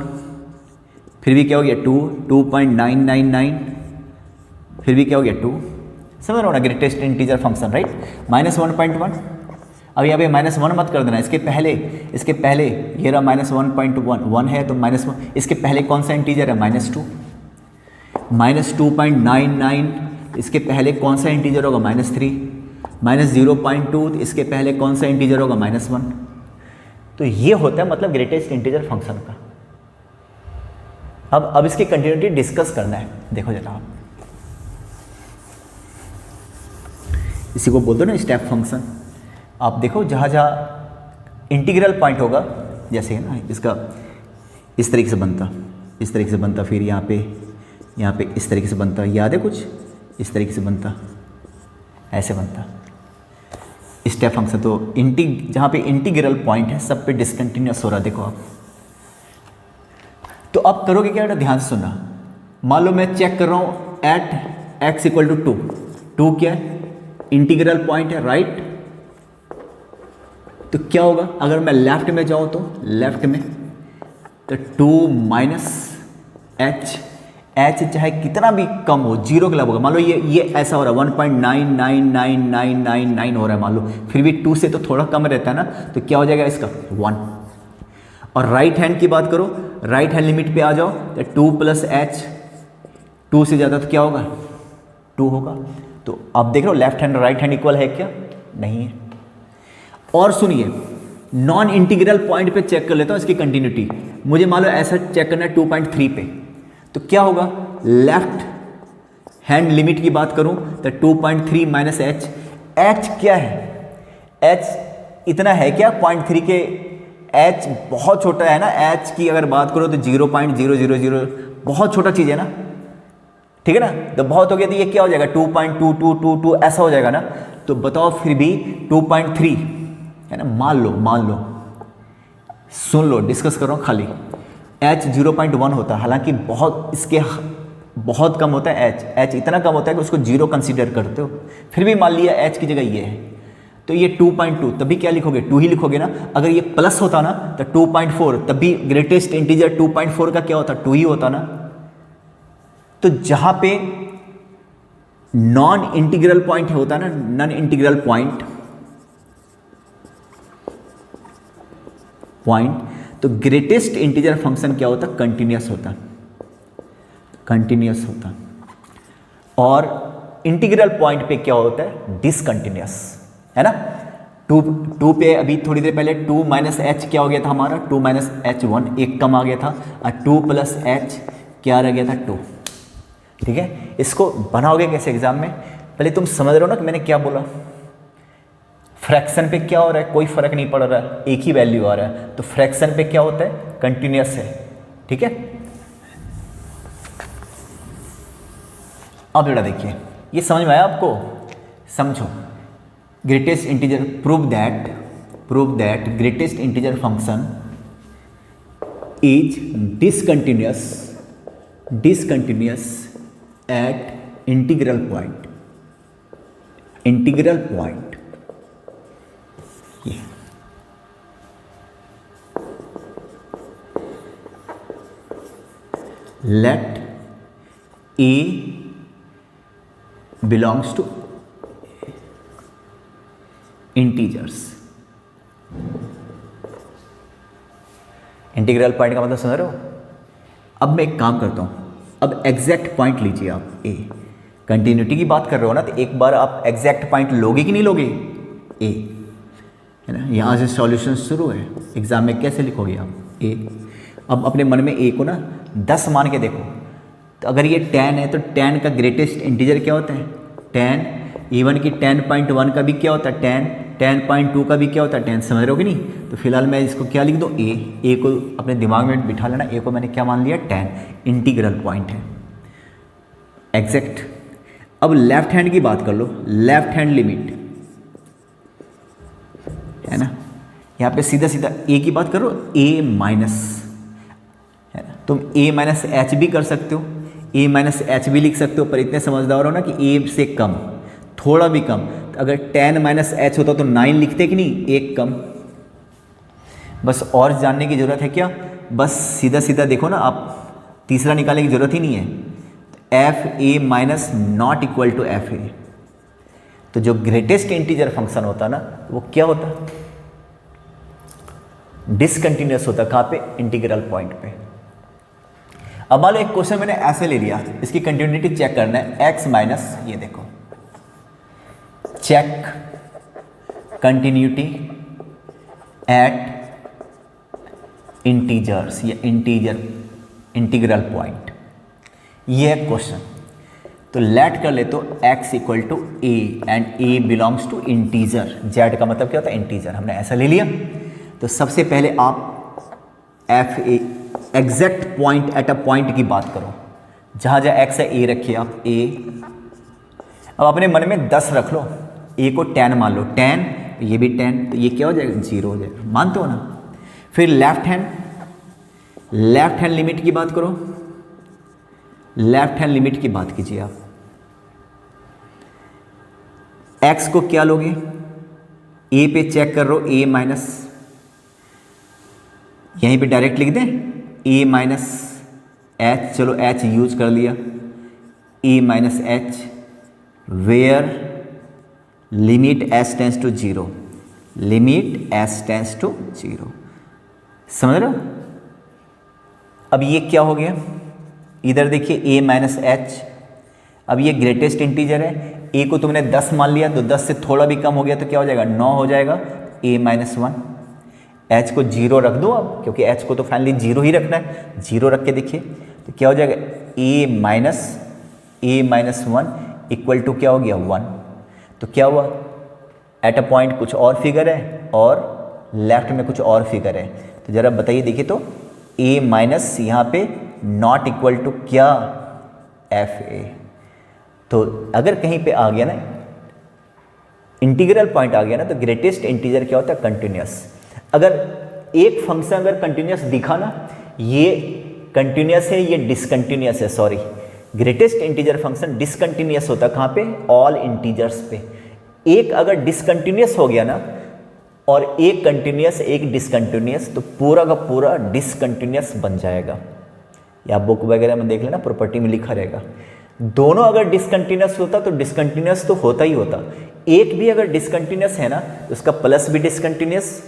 Speaker 1: फिर भी क्या हो गया 2, 2.999, फिर भी क्या हो गया 2, समझ रहे हो ना, greatest integer function, right. Minus 1.1, अब यहाँ पे -1 मत कर देना, इसके पहले ये रहा -1.1 है, तो -1, इसके पहले कौन सा इंटीजर है -2, -2.99, इसके पहले कौन सा इंटीजर होगा -3, -0.2, इसके पहले कौन सा इंटीजर होगा -1। तो ये होता है मतलब ग्रेटेस्ट इंटीजर फंक्शन का। अब इसकी कंटिन्यूटी डिस्कस करना है। देखो जरा आप, इसी को बोल दो ना स्टेप फंक्शन। आप देखो जहाँ जहाँ इंटीग्रल पॉइंट होगा, जैसे है ना इसका इस तरीके से बनता, फिर यहाँ पे इस तरीके से बनता, याद है कुछ इस तरीके से बनता, ऐसे बनता स्टेप फंक्शन। तो जहाँ पे इंटीग्रल पॉइंट है सब पे डिसकंटिन्यूस हो रहा, देखो आप। तो अब करोगे क्या बेटा, ध्यान से सुनना। मान लो मैं चेक कर रहा हूँ एट x = 2, 2 क्या है, इंटीग्रल पॉइंट है, राइट। तो क्या होगा अगर मैं लेफ्ट में जाऊं, तो लेफ्ट में तो 2 माइनस h चाहे कितना भी कम हो, 0 के लगभग, मान लो ये ऐसा हो रहा है 1.999999 हो रहा है मान लो, फिर भी 2 से तो थोड़ा कम रहता है ना, तो क्या हो जाएगा इसका 1। और राइट हैंड की बात करो, राइट हैंड लिमिट पे आ जाओ, तो 2 + h, 2 से ज़्यादा तो क्या होगा 2 होगा। तो आप देख रहे हो left hand right hand equal है क्या, नहीं है। और सुनिए, नॉन इंटीग्रल पॉइंट पे चेक कर लेता हूँ इसकी कंटिन्यूटी। मुझे मान लो ऐसा चेक करना है 2.3 पे, तो क्या होगा, लेफ्ट हैंड लिमिट की बात करूँ तो 2.3 माइनस h, h क्या है, h इतना है क्या 0.3 के, h बहुत छोटा है ना, h की अगर बात करो तो 0.000 बहुत छोटा चीज़ है ना, ठीक है ना। तो बहुत हो गया तो ये क्या हो जाएगा 2.2222 ऐसा हो जाएगा ना। तो बताओ फिर भी 2.3 है ना, मान लो सुन लो, डिस्कस कर रहा हूँ खाली, h 0.1 होता है, हालांकि बहुत कम होता है h इतना कम होता है कि उसको 0 कंसीडर करते हो, फिर भी मान लिया h की जगह ये है, तो ये 2.2, तभी क्या लिखोगे 2 ही लिखोगे ना। अगर ये प्लस होता ना तो 2.4, तभी ग्रेटेस्ट इंटीजर 2.4 का क्या होता 2 ही होता ना। तो जहां पे नॉन इंटीग्रल पॉइंट होता है ना, नॉन इंटीग्रल पॉइंट, तो ग्रेटेस्ट इंटीजर फंक्शन क्या होता कंटिन्यूअस होता, और इंटीग्रल पॉइंट पे क्या होता है डिसकंटिन्यूअस, है ना। 2 पे अभी थोड़ी देर पहले 2 माइनस एच क्या हो गया था हमारा 2 माइनस एच 1, एक कम आ गया था, और 2 प्लस एच क्या रह गया था 2। ठीक है, इसको बनाओगे कैसे एग्जाम में, पहले तुम समझ रहे हो ना कि मैंने क्या बोला। फ्रैक्शन पे क्या हो रहा है, कोई फर्क नहीं पड़ रहा है, एक ही वैल्यू आ रहा है, तो फ्रैक्शन पे क्या होता है कंटिन्यूअस है। ठीक है, अब बेटा देखिए ये समझ में आया आपको, समझो। Greatest integer, prove that greatest integer function is discontinuous at integral point, ये let a belongs to integers। Integral point का मतलब समझ रहे हो। अब मैं एक काम करता हूं, अब एग्जैक्ट पॉइंट लीजिए आप ए, कंटिन्यूटी की बात कर रहे हो ना, तो एक बार आप एग्जैक्ट पॉइंट लोगे कि नहीं लोगे ए, है ना। यहाँ से सॉल्यूशन शुरू है, एग्जाम में कैसे लिखोगे आप ए। अब अपने मन में ए को ना 10 मान के देखो, तो अगर ये 10 है तो 10 का ग्रेटेस्ट इंटीजर क्या होता है 10, इवन कि 10.1 का भी क्या होता है 10, 10.2 का भी क्या होता है 10, समझ रहे हो कि नहीं। तो फिलहाल मैं इसको क्या लिख दूँ ए को अपने दिमाग में बिठा लेना, ए को मैंने क्या मान लिया 10, इंटीग्रल पॉइंट है एग्जैक्ट। अब लेफ्ट हैंड की बात कर लो, लेफ्ट हैंड लिमिट है ना, यहाँ पे सीधा ए की बात करो, ए माइनस है ना, तुम ए माइनस एच भी कर सकते हो, ए माइनस एच भी लिख सकते हो, पर इतने समझदार हो ना कि ए से कम, थोड़ा भी कम। तो अगर 10 माइनस एच होता तो 9 लिखते कि नहीं, एक कम। बस और जानने की जरूरत है क्या, बस सीधा देखो ना आप, तीसरा निकालने की जरूरत ही नहीं है। F a minus not equal to f a, तो जो ग्रेटेस्ट इंटीजर फंक्शन होता ना वो क्या होता डिसकंटिन्यूअस होता, कहाँ पे इंटीग्रल पॉइंट पे। अब मान लो एक क्वेश्चन मैंने ऐसे ले लिया, इसकी कंटिन्यूटी चेक करना है, एक्स माइनस, ये देखो चेक कंटिन्यूटी एट इंटीजर्स या इंटीग्रल पॉइंट, ये है क्वेश्चन। तो लेट कर ले तो x equal to a and a belongs to integer, Z का मतलब क्या होता है इंटीजर, हमने ऐसा ले लिया। तो सबसे पहले आप F A exact point at a point की बात करो, जहाँ जहाँ x है ए रखिए आप ए। अब अपने मन में 10 रख लो, ए को 10 मान लो, 10 ये भी 10, तो ये क्या हो जाएगा 0 हो जाएगा, मानते हो ना। फिर लेफ्ट हैंड लिमिट की बात करो, लेफ्ट हैंड लिमिट की बात कीजिए आप, x को क्या लोगे a पे चेक कर रो, a माइनस, यहीं पे डायरेक्ट लिख दें a माइनस एच, चलो h यूज कर लिया, a minus h, where limit s tends to 0, limit s tends to 0, समझ रहे हो। अब ये क्या हो गया, इधर देखिए a माइनस एच, अब ये ग्रेटेस्ट इंटीजर है, a को तुमने 10 मान लिया तो 10 से थोड़ा भी कम हो गया तो क्या हो जाएगा 9 हो जाएगा, a माइनस 1, h को 0 रख दो अब, क्योंकि h को तो फाइनली 0 ही रखना है, 0 रख के देखिए तो क्या हो जाएगा a माइनस 1 इक्वल टू क्या हो गया 1। तो क्या हुआ, एट अ पॉइंट कुछ और फिगर है और लेफ्ट में कुछ और फिगर है, तो जरा बताइए देखिए, तो a माइनस यहाँ पे नॉट इक्वल टू क्या एफ ए। तो अगर कहीं पे आ गया ना इंटीग्रल पॉइंट आ गया ना, तो ग्रेटेस्ट इंटीजर क्या होता है कंटिन्यूअस। अगर एक फंक्शन अगर कंटिन्यूअस दिखा ना, ये कंटिन्यूस है, ये डिसकंटिन्यूस है, sorry. Greatest integer function discontinuous होता है कहाँ पे? ऑल इंटीजर्स पे। एक अगर डिसकंटिन्यूस हो गया ना और एक कंटिन्यूस एक डिसकंटिन्यूस, तो पूरा का पूरा डिसकंटिन्यूस बन जाएगा। या बुक वगैरह में देख लेना, प्रॉपर्टी में लिखा रहेगा। दोनों अगर डिसकंटिन्यूस होता तो डिसकंटिन्यूस तो होता ही होता। एक भी अगर डिसकंटिन्यूस है ना तो उसका प्लस भी discontinuous,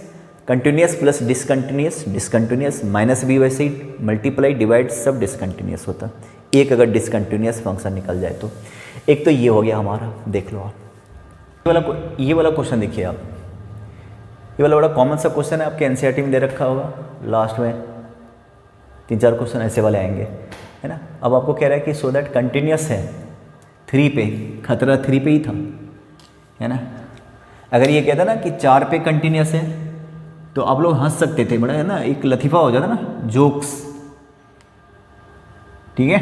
Speaker 1: continuous plus discontinuous, discontinuous minus भी वैसे ही, मल्टीप्लाई डिवाइड सब डिसकंटिन्यूस होता। एक अगर डिसकंटिन्यूस फंक्शन निकल जाए तो। एक तो ये हो गया हमारा, देख लो आप। ये वाला क्वेश्चन देखिए आप, ये वाला बड़ा कॉमन सा क्वेश्चन है, आपके एनसीईआरटी में दे रखा होगा। लास्ट में 3-4 क्वेश्चन ऐसे वाले आएंगे, है ना। अब आपको कह रहा है कि सो दैट कंटिन्यूस है 3 पे, खतरा 3 पे ही था, है ना। अगर ये कहता ना कि 4 पे कंटिन्यूस है तो आप लोग हंस सकते थे, बड़ा है ना, एक लतीफ़ा हो जाता ना, जोक्स, ठीक है।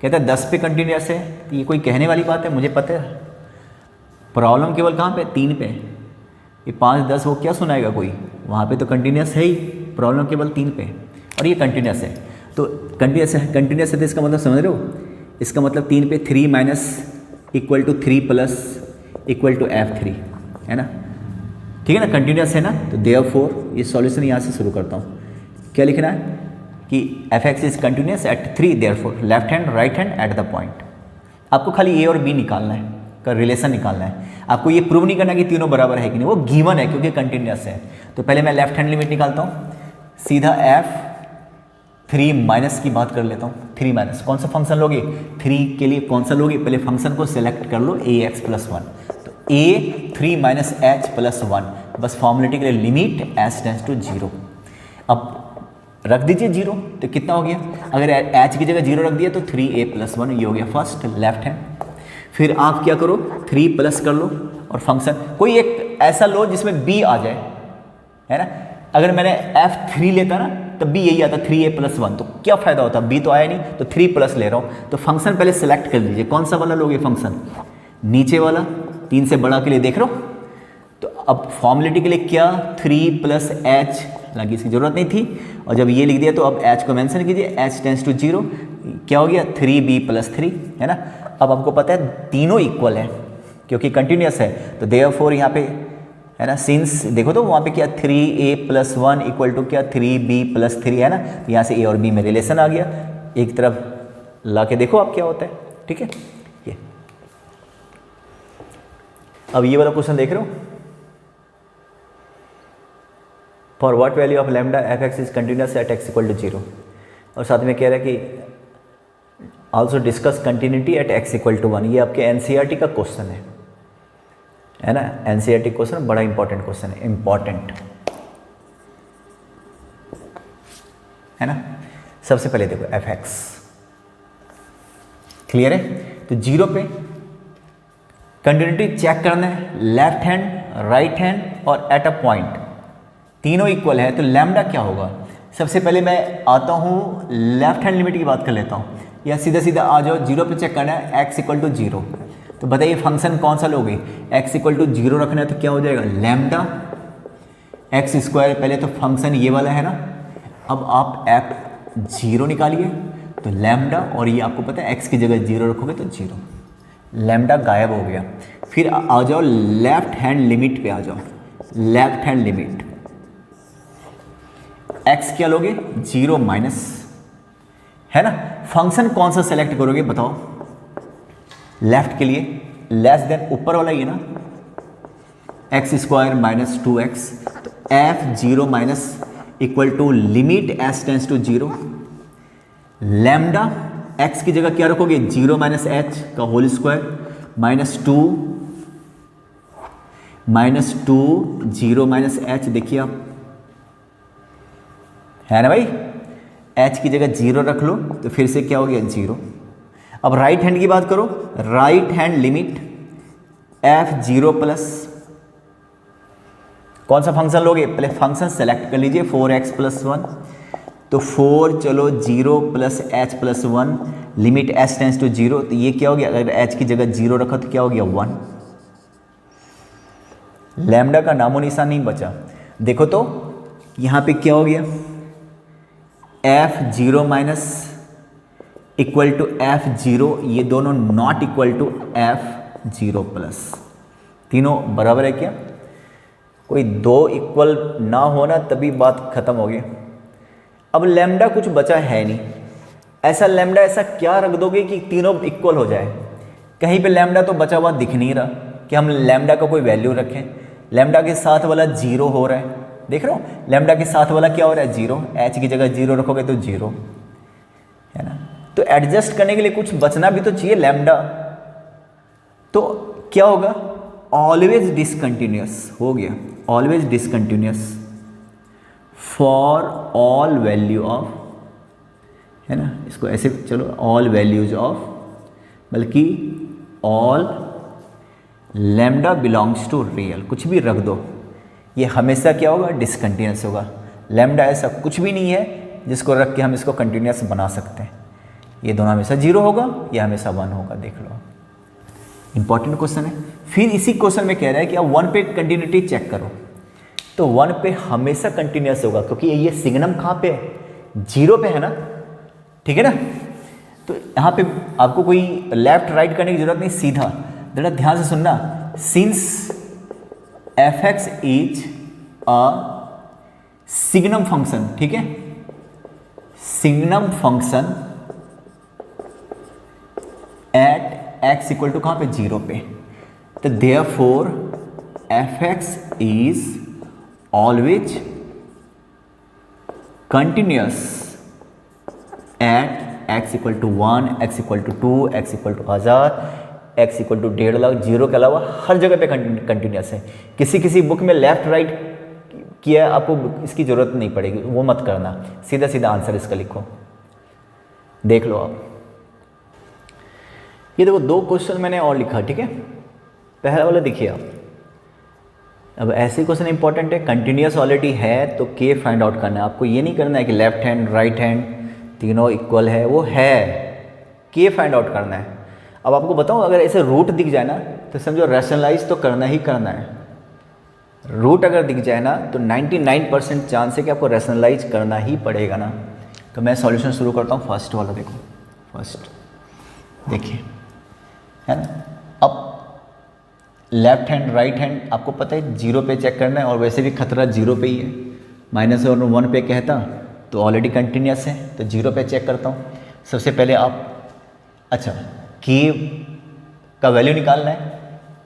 Speaker 1: कहता है 10 पे कंटिन्यूस है, तो ये कोई कहने वाली बात है, मुझे पता है। प्रॉब्लम केवल कहाँ पे? 3 पे। ये 5-10 वो क्या सुनाएगा कोई, वहाँ पे तो कंटिन्यूस है ही। प्रॉब्लम केवल 3 पे, और ये कंटिन्यूस है। तो कंटिन्यूस है तो इसका मतलब समझ रहे हो? इसका मतलब 3 पे 3 minus equal to 3 plus equal to F3, है ना। ठीक है ना, कंटिन्यूस है ना। तो देयरफॉर ये सॉल्यूशन यहाँ से शुरू करता हूँ। क्या लिखना है कि f(x) is continuous at 3, therefore left hand right hand at the point. आपको खाली a और b निकालना है, का रिलेशन निकालना है। आपको ये प्रूव नहीं करना कि तीनों बराबर है कि नहीं, वो गिवन है क्योंकि कंटिन्यूस है। तो पहले मैं लेफ्ट हैंड लिमिट निकालता हूँ, सीधा F3 माइनस की बात कर लेता हूँ। 3 माइनस कौन सा फंक्शन लोगे? 3 के लिए कौन सा लोगे? पहले फंक्शन को सिलेक्ट कर लो, ax + 1। तो a 3 माइनस h + 1, बस फॉर्मेलिटी के लिए लिमिट h टेंड्स टू 0। अब रख दीजिए 0, तो कितना हो गया? अगर h की जगह 0 रख दिया तो 3a + 1, ये हो गया फर्स्ट लेफ्ट हैंड। फिर आप क्या करो, 3 प्लस कर लो और फंक्शन कोई एक ऐसा लो जिसमें b आ जाए, है ना। अगर मैंने F3 लेता ना तब भी यही आता 3a + 1, तो क्या फ़ायदा होता? b तो आया नहीं, तो 3 प्लस ले रहा हूँ। तो फंक्शन पहले सेलेक्ट कर लीजिए, कौन सा वाला लोगे फंक्शन? नीचे वाला, 3 से बड़ा के लिए देख रहे हो। तो अब फॉर्मेलिटी के लिए क्या, 3 + h लगी, इसकी ज़रूरत नहीं थी। और जब ये लिख दिया तो अब h को मेंशन कीजिए, h टेंड्स टू 0, क्या हो गया? 3b + 3, है ना। अब आपको पता है तीनों इक्वल है क्योंकि कंटिन्यूस है, तो देयरफॉर यहाँ पे, है ना, सिंस देखो तो वहाँ पे क्या 3a + 1 इक्वल टू क्या 3b + 3, है ना। तो यहाँ से a और b में रिलेशन आ गया। एक तरफ ला के देखो आप क्या होता है, ठीक है। ये अब ये वाला क्वेश्चन देख रहे हो, for what value of lambda f(x) is continuous at x = 0। और साथ में कह रहा है कि also discuss continuity at x = 1। ये आपके एनसीईआरटी का क्वेश्चन है ना। एनसीईआरटी क्वेश्चन बड़ा इंपॉर्टेंट क्वेश्चन है, इंपॉर्टेंट, है ना। सबसे पहले देखो f(x) क्लियर है, तो 0 पे कंटिन्यूटी चेक करना है, लेफ्ट हैंड राइट हैंड और एट अ पॉइंट, तीनों इक्वल है। तो लैम्डा क्या होगा? सबसे पहले मैं आता हूँ लेफ्ट हैंड लिमिट की बात कर लेता हूँ, या सीधा सीधा आ जाओ, 0 पे चेक करना है, x = 0। तो बताइए फंक्शन कौन सा लोगे? x = 0 रखना है तो क्या हो जाएगा? Lambda x²। पहले तो फंक्शन ये वाला है ना, अब आप f0 निकालिए तो लैम्डा, और ये आपको पता है x की जगह 0 रखोगे तो 0, लैम्डा गायब हो गया। फिर आ जाओ लेफ्ट हैंड लिमिट पे, आ जाओ लेफ्ट हैंड लिमिट, x क्या लोगे? 0 माइनस, है ना। फंक्शन कौन सा सेलेक्ट करोगे बताओ? लेफ्ट के लिए लेस देन ऊपर वाला ये ना, x² - 2x। तो f0 minus equal to limit s tends to 0, lambda x की जगह क्या रखोगे? 0 माइनस h का होल स्क्वायर -2 0 माइनस h। देखिए आप, है ना भाई, h की जगह 0 रख लो तो फिर से क्या हो गया? 0। अब राइट हैंड की बात करो, right hand limit f0 plus कौन सा फंक्शन लोगे? पहले फंक्शन सेलेक्ट कर लीजिए, 4x + 1। तो 4 चलो 0 + h + 1, limit s tends to 0। तो ये क्या हो गया? अगर h की जगह 0 रखा तो क्या हो गया? 1। लैम्डा का नामो निशान नहीं बचा। देखो तो यहाँ पे क्या हो गया? F zero minus equal to f zero, ये दोनों not equal to f zero plus, तीनों बराबर है क्या? कोई दो इक्वल ना होना तभी बात खत्म हो गई। अब लैम्डा कुछ बचा है नहीं, ऐसा लैम्डा ऐसा क्या रख दोगे कि तीनों इक्वल हो जाए? कहीं पे लैम्डा तो बचा हुआ दिख नहीं रहा कि हम लैम्डा का कोई वैल्यू रखें। लैम्डा के साथ वाला जीरो हो रहा है, देख रहे हो? लैम्डा के साथ वाला क्या हो रहा है? जीरो। एच की जगह जीरो रखोगे तो जीरो है ना। तो एडजस्ट करने के लिए कुछ बचना भी तो चाहिए लैम्डा। तो क्या होगा? ऑलवेज डिसकंटिन्यूअस हो गया, always discontinuous for all value of, है ना। इसको ऐसे चलो, ऑल वैल्यूज ऑफ, बल्कि all lambda belongs to real, कुछ भी रख दो, ये हमेशा क्या होगा? डिसकंटिन्यूअस होगा। लैम्डा ऐसा कुछ भी नहीं है जिसको रख के हम इसको कंटिन्यूअस बना सकते हैं। ये दोनों हमेशा जीरो होगा, ये हमेशा वन होगा। देख लो, इंपॉर्टेंट क्वेश्चन है। फिर इसी क्वेश्चन में कह रहा है कि आप वन पे कंटिन्यूटी चेक करो, तो वन पे हमेशा कंटिन्यूअस होगा, क्योंकि ये सिग्नम कहाँ पे है? जीरो पे है ना, ठीक है ना। तो यहाँ पे आपको कोई लेफ्ट राइट करने की जरूरत नहीं, सीधा जरा ध्यान से सुनना। Since f x is a signum function, ठीक है, signum function at x equal to कहाँ पे? जीरो पे। तो therefore f x is always continuous at x equal to 1, x equal to 2, x equal to 1000, x equal to 1.5 lakh, zero के अलावा हर जगह पे कंटिन्यूअस है। किसी बुक में लेफ्ट राइट किया, आपको इसकी जरूरत नहीं पड़ेगी, वो मत करना, सीधा सीधा आंसर इसका लिखो। देख लो आप, ये देखो दो क्वेश्चन मैंने और लिखा, ठीक है। पहला वाला देखिए आप, अब ऐसे क्वेश्चन इंपॉर्टेंट है, कंटिन्यूअस ऑलरेडी है तो के फाइंड आउट करना है आपको। ये नहीं करना है कि लेफ्ट हैंड राइट हैंड तीनों इक्वल है, वो है, के फाइंड आउट करना है। अब आपको बताऊं, अगर ऐसे रूट दिख जाए ना तो समझो रैशनलाइज तो करना ही करना है। रूट अगर दिख जाए ना तो 99% चांस है कि आपको रैशनलाइज करना ही पड़ेगा ना। तो मैं सॉल्यूशन शुरू करता हूँ। फर्स्ट वाला देखो, फर्स्ट देखिए, है ना। अब लेफ्ट हैंड राइट हैंड आपको पता है जीरो पे चेक करना है, और वैसे भी खतरा जीरो पे ही है। माइनस और वन पे कहता तो ऑलरेडी कंटिन्यूअस है, तो जीरो पे चेक करता हूँ। सबसे पहले आप, अच्छा, के का वैल्यू निकालना है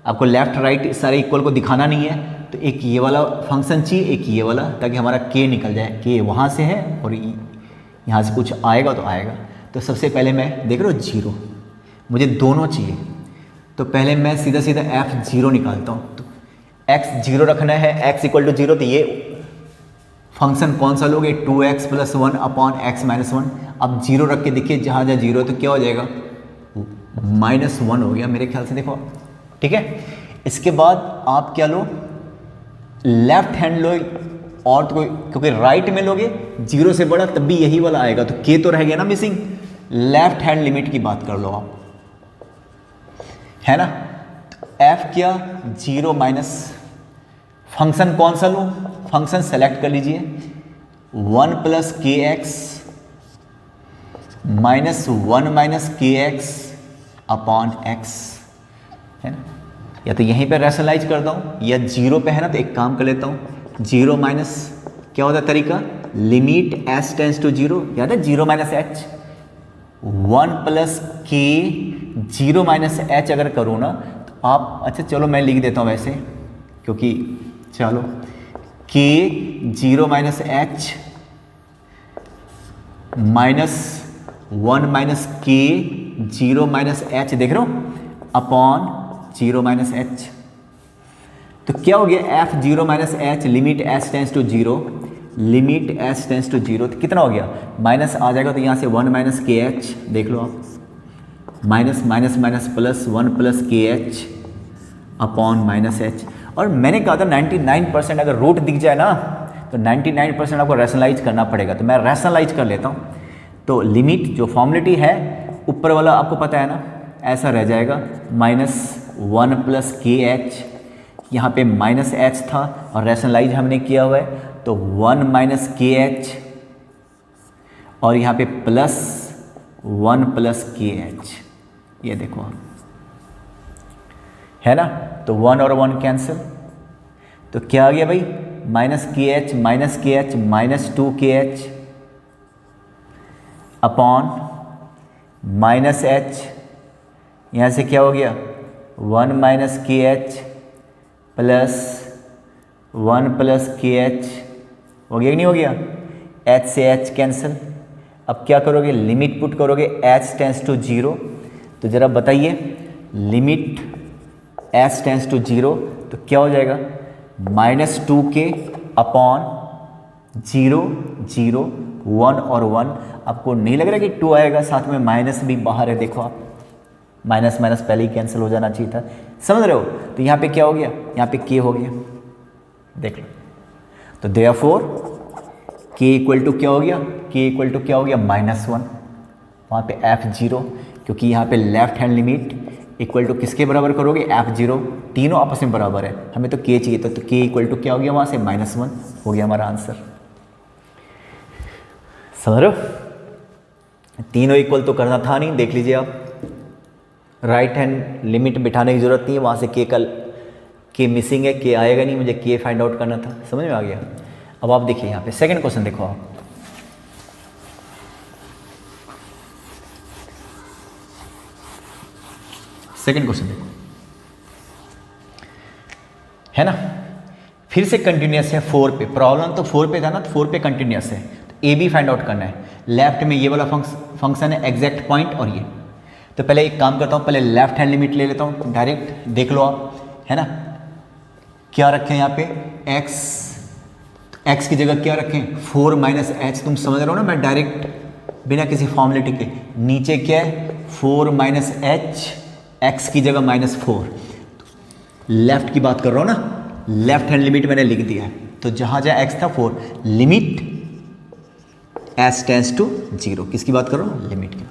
Speaker 1: आपको। लेफ्ट राइट सारे इक्वल को दिखाना नहीं है, तो एक ये वाला फंक्शन चाहिए, एक ये वाला, ताकि हमारा के निकल जाए। के वहाँ से है और यहाँ से कुछ आएगा तो आएगा। तो सबसे पहले मैं देख रहा हूँ जीरो, मुझे दोनों चाहिए, तो पहले मैं सीधा सीधा एफ जीरो निकालता हूँ। तो एक्स जीरो रखना है, एक्स इक्वल टू जीरो, तो ये फंक्शन कौन सा लोगे? 2x + 1 upon x minus 1। अब जीरो रख के देखिए, जहाँ जहाँ जीरो तो क्या हो जाएगा? -1 हो गया मेरे ख्याल से, देखो, ठीक है। इसके बाद आप क्या लो? लेफ्ट हैंड लो, और तो कोई, क्योंकि राइट में लोगे जीरो से बड़ा तब भी यही वाला आएगा, तो के तो रह गया ना मिसिंग। लेफ्ट हैंड लिमिट की बात कर लो आप, है ना। एफ क्या? जीरो माइनस, फंक्शन कौन सा लूँ? फंक्शन सेलेक्ट कर लीजिए, 1 + kx -1 - kx अपॉन x, है ना। या तो यहीं पे रैशनलाइज करता हूँ, या जीरो पे है ना, तो एक काम कर लेता हूँ, जीरो माइनस क्या होता है तरीका? Limit s tends to zero, याद है? Zero minus h, 1 + k, zero minus h अगर करूँ ना तो आप, अच्छा चलो मैं लिख देता हूँ वैसे, क्योंकि चलो k 0 - h -1 - k 0 - h, देख रहे हो, अपॉन 0 - h। तो क्या हो गया? f 0 - h, limit s tends to zero, limit s tends to zero, तो कितना हो गया? माइनस आ जाएगा, तो यहाँ से 1 - kh, देख लो आप, minus minus minus plus 1 + kh upon -h। और मैंने कहा था 99% अगर रूट दिख जाए ना तो 99% आपको रैशनलाइज करना पड़ेगा, तो मैं रैशनलाइज कर लेता हूँ। तो लिमिट जो फॉर्मेलिटी है, ऊपर वाला आपको पता है ना, ऐसा रह जाएगा, -1 + kh, यहाँ पे -h था और रैशनलाइज हमने किया हुआ है, तो 1 - kh और यहाँ पे प्लस 1 प्लस के एच, ये देखो है ना, तो 1 और 1 कैंसिल, तो क्या आ गया भाई, माइनस के एच माइनस 2 के एच अपॉन माइनस एच, यहाँ से क्या हो गया 1 माइनस के एच प्लस 1 प्लस के एच, हो गया कि नहीं हो गया, एच से एच कैंसिल। अब क्या करोगे, लिमिट पुट करोगे एच टेंस टू 0, तो ज़रा बताइए लिमिट एच टेंस टू 0 तो क्या हो जाएगा, माइनस 2 के अपॉन 0 0 1 और 1, आपको नहीं लग रहा कि 2 आएगा, साथ में माइनस भी बाहर है, देखो आप माइनस माइनस पहले ही कैंसिल हो जाना चाहिए था, समझ रहे हो, तो यहाँ पे क्या हो गया, यहाँ पे के हो गया, देख लो, तो देयरफॉर के इक्वल टू क्या हो गया, के इक्वल टू क्या हो गया -1, वहाँ पे F0, क्योंकि यहाँ पे left hand limit equal to किसके बराबर करोगे, F0, तीनों आपस में बराबर है, हमें तो के चाहिए था, तो के इक्वल टू क्या हो गया, वहाँ से -1 हो गया हमारा आंसर। समझ रहे हो, तीनों इक्वल तो करना था नहीं, देख लीजिए आप, राइट हैंड लिमिट बिठाने की जरूरत नहीं है, वहाँ से के मिसिंग है, के आएगा नहीं, मुझे के फाइंड आउट करना था, समझ में आ गया। अब आप देखिए यहाँ पे सेकंड क्वेश्चन देखो आप, सेकंड क्वेश्चन देखो, है ना, फिर से कंटिन्यूस है 4 पे, प्रॉब्लम तो 4 पे था ना, तो 4 पे कंटिन्यूस है, तो ए बी फाइंड आउट करना है, लेफ्ट में ये वाला फंक्शन है एग्जैक्ट पॉइंट, और ये तो पहले एक काम करता हूँ, पहले लेफ्ट हैंड लिमिट ले लेता हूँ, डायरेक्ट देख लो आप, है ना, क्या रखें यहाँ पे x की जगह क्या रखें 4 माइनस एच, तुम समझ रहे हो ना, मैं डायरेक्ट बिना किसी फॉर्मेलिटी के, नीचे क्या है 4 माइनस एच, एक्स की जगह -4, लेफ्ट की बात कर रहा हूँ ना, लेफ्ट हैंड लिमिट मैंने लिख दिया है, तो जहाँ जहाँ x था 4, लिमिट एच टेंस टू 0, किसकी बात कर रहा हूँ, लिमिट की।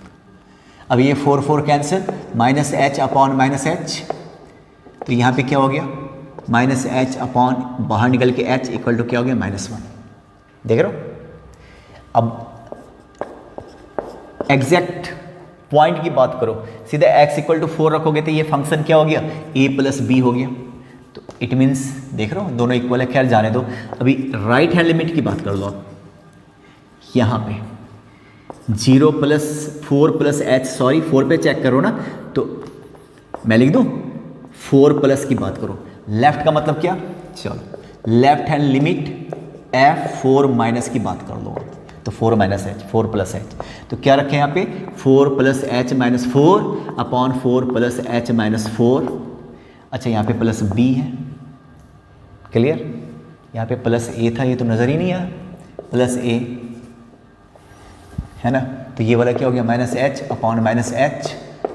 Speaker 1: अब ये 4 4 cancel, minus h upon minus h, तो यहाँ पे क्या हो गया, माइनस एच अपॉन बाहर निकल के h इक्वल टू क्या हो गया, -1, देख रहे हो। अब एग्जैक्ट पॉइंट की बात करो, सीधा x इक्वल टू 4 रखोगे तो ये फंक्शन क्या हो गया, a प्लस बी हो गया, तो इट मीन्स देख रहे हो दोनों इक्वल है, खैर जाने दो। अभी राइट हैंड लिमिट की बात कर लो आप, यहाँ पे 0 प्लस 4 प्लस एच, सॉरी 4 पे चेक करो ना, तो मैं लिख दूँ 4 प्लस की बात करो, लेफ्ट का मतलब क्या, चलो left hand limit F4 minus की बात कर लो, तो 4 माइनस एच 4 प्लस एच, तो क्या रखें यहाँ पे 4 plus H minus 4 upon 4 plus H minus 4, अच्छा यहाँ पे प्लस बी है, क्लियर, यहाँ पे प्लस ए था, ये तो नज़र ही नहीं आया, प्लस ए है ना, तो ये वाला क्या हो गया minus h upon minus h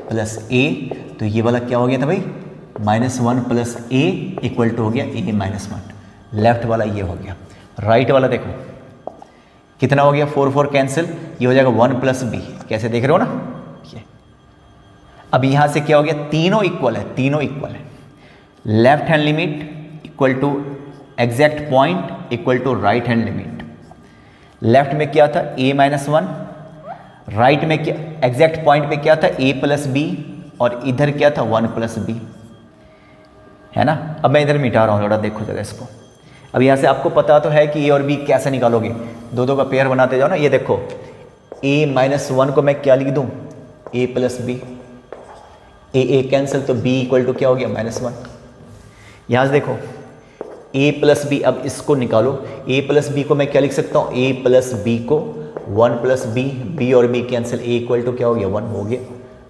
Speaker 1: plus a, तो ये वाला क्या हो गया था भाई -1 प्लस ए इक्वल टू हो गया ए -1, लेफ्ट वाला ये हो गया। राइट वाला देखो कितना हो गया, 4 4 कैंसिल, ये हो जाएगा 1 प्लस बी, कैसे देख रहे हो ना ये। अब यहाँ से क्या हो गया, तीनों इक्वल है, तीनों इक्वल है, left hand limit equal to exact point equal to right hand limit. Left में क्या था a-1, राइट में क्या एग्जैक्ट पॉइंट पे क्या था a प्लस बी, और इधर क्या था 1 प्लस बी, है ना। अब मैं इधर मिटा रहा हूँ, थोड़ा देखो जरा इसको। अब यहाँ से आपको पता तो है कि a और b कैसे निकालोगे, दो दो का पेयर बनाते जाओ ना। ये देखो a-1 को मैं क्या लिख दूँ, a plus b, a cancel, तो b इक्वल टू क्या हो गया -1। यहाँ से देखो a प्लस बी, अब इसको निकालो, a प्लस बी को मैं क्या लिख सकता हूँ, a प्लस बी को 1 प्लस बी, बी और b cancel, a equal to क्या हो गया 1 हो गया,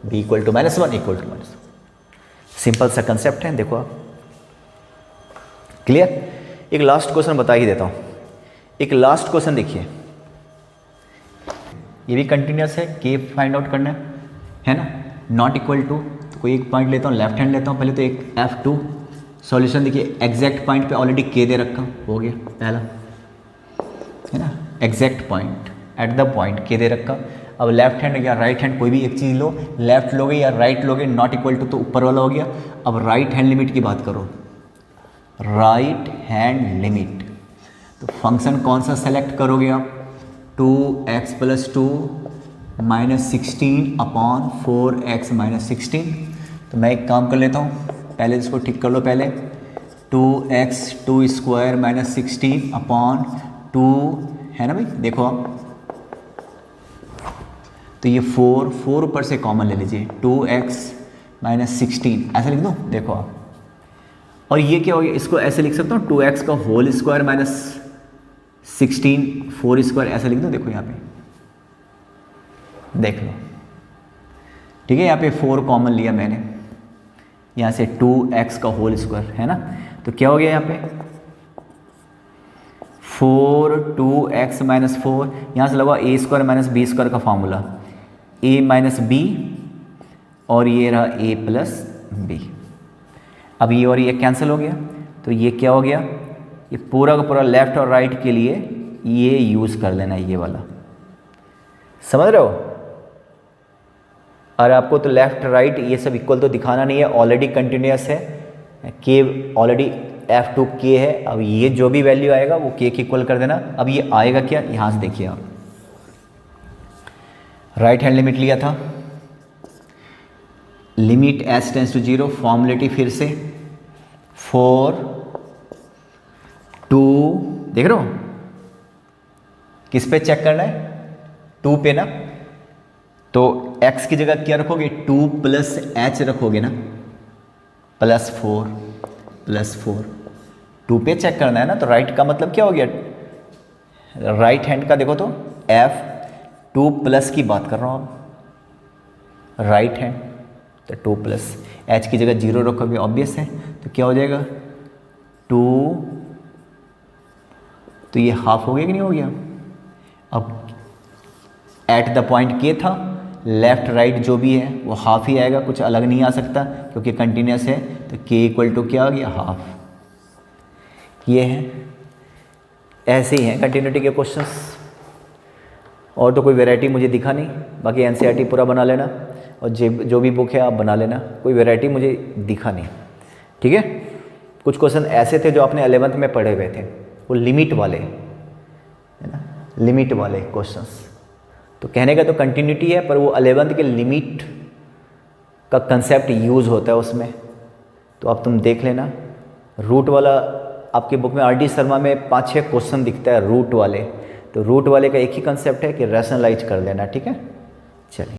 Speaker 1: b equal to -1 equal to -1। Simple सा कंसेप्ट है, देखो आप क्लियर। एक लास्ट क्वेश्चन बता ही देता हूँ, एक लास्ट क्वेश्चन देखिए, ये भी कंटिन्यूस है, k फाइंड आउट करना है ना, नॉट इक्वल टू, तो कोई एक पॉइंट लेता हूँ, लेफ्ट हैंड लेता हूँ पहले, तो एक F2 सॉल्यूशन देखिए, एग्जैक्ट पॉइंट पे ऑलरेडी k दे रखा हो गया पहला, है ना, exact point eight the point k दे रखा। अब लेफ्ट हैंड या राइट हैंड कोई भी एक चीज़ लो, लेफ्ट लोगे या राइट लोगे, नॉट इक्वल टू तो ऊपर वाला हो गया। अब राइट हैंड लिमिट की बात करो, राइट हैंड लिमिट, तो फंक्शन कौन सा सेलेक्ट करोगे आप, 2x+2 -16 अपॉन 4x -16। तो मैं एक काम कर लेता हूँ, पहले इसको ठीक कर लो। पहले 2x 2² -16 अपॉन 2 है ना भाई, देखो आप, तो ये 4 ऊपर से कॉमन ले लीजिए, 2x -16 ऐसा लिख दूँ, देखो आप। और ये क्या हो गया, इसको ऐसे लिख सकता हूँ 2x का होल स्क्वायर -16 4² ऐसा लिख दूँ, देखो यहाँ पे, देख लो, ठीक है। यहाँ पे 4 कॉमन लिया मैंने, यहाँ से 2x का होल स्क्वायर है ना, तो क्या हो गया यहाँ पे 4 2x -4, यहाँ से लगा a² -b² का फॉर्मूला, a - b और ये रहा a + b। अब ये और ये कैंसिल हो गया, तो ये क्या हो गया, ये पूरा का पूरा लेफ्ट और राइट के लिए ये यूज़ कर लेना, ये वाला, समझ रहे हो। और आपको तो लेफ्ट राइट ये सब इक्वल तो दिखाना नहीं है, ऑलरेडी कंटिन्यूस है, k ऑलरेडी F2 k है। अब ये जो भी वैल्यू आएगा वो k के इक्वल कर देना। अब ये आएगा क्या, यहाँ से देखिए आप, राइट हैंड लिमिट लिया था, लिमिट s टेंस टू 0, फॉर्मुलेटी फिर से 4 2, देख रहे हो किस पे चेक करना है, 2 पे ना, तो x की जगह क्या रखोगे, 2 + h रखोगे ना, +4 +4, 2 पे चेक करना है ना, तो राइट का मतलब क्या हो गया, राइट हैंड का देखो तो F2+ की बात कर रहा हूँ अब, राइट हैंड, तो 2+, h की जगह 0 रखोगे, ऑब्वियस है, तो क्या हो जाएगा 2, तो ये हाफ हो गया कि नहीं हो गया। अब एट द पॉइंट k था, लेफ्ट राइट जो भी है वो हाफ ही आएगा, कुछ अलग नहीं आ सकता क्योंकि कंटिन्यूस है, तो k = क्या आ गया, हाफ। ये है, ऐसे ही हैं कंटिन्यूटी के क्वेश्चंस, और तो कोई वैरायटी मुझे दिखा नहीं। बाकी एनसीईआरटी पूरा बना लेना, और जो भी बुक है आप बना लेना, कोई वैरायटी मुझे दिखा नहीं, ठीक है। कुछ क्वेश्चन ऐसे थे जो आपने 11th में पढ़े हुए थे, वो लिमिट वाले है ना, लिमिट वाले क्वेश्चंस। तो कहने का तो कंटिन्यूटी है, पर वो 11th के लिमिट का कंसेप्ट यूज़ होता है उसमें, तो अब तुम देख लेना। रूट वाला आपके बुक में RD शर्मा में 5-6 क्वेश्चन दिखता है रूट वाले, तो रूट वाले का एक ही कंसेप्ट है कि रैशनलाइज कर लेना, ठीक है। चलिए।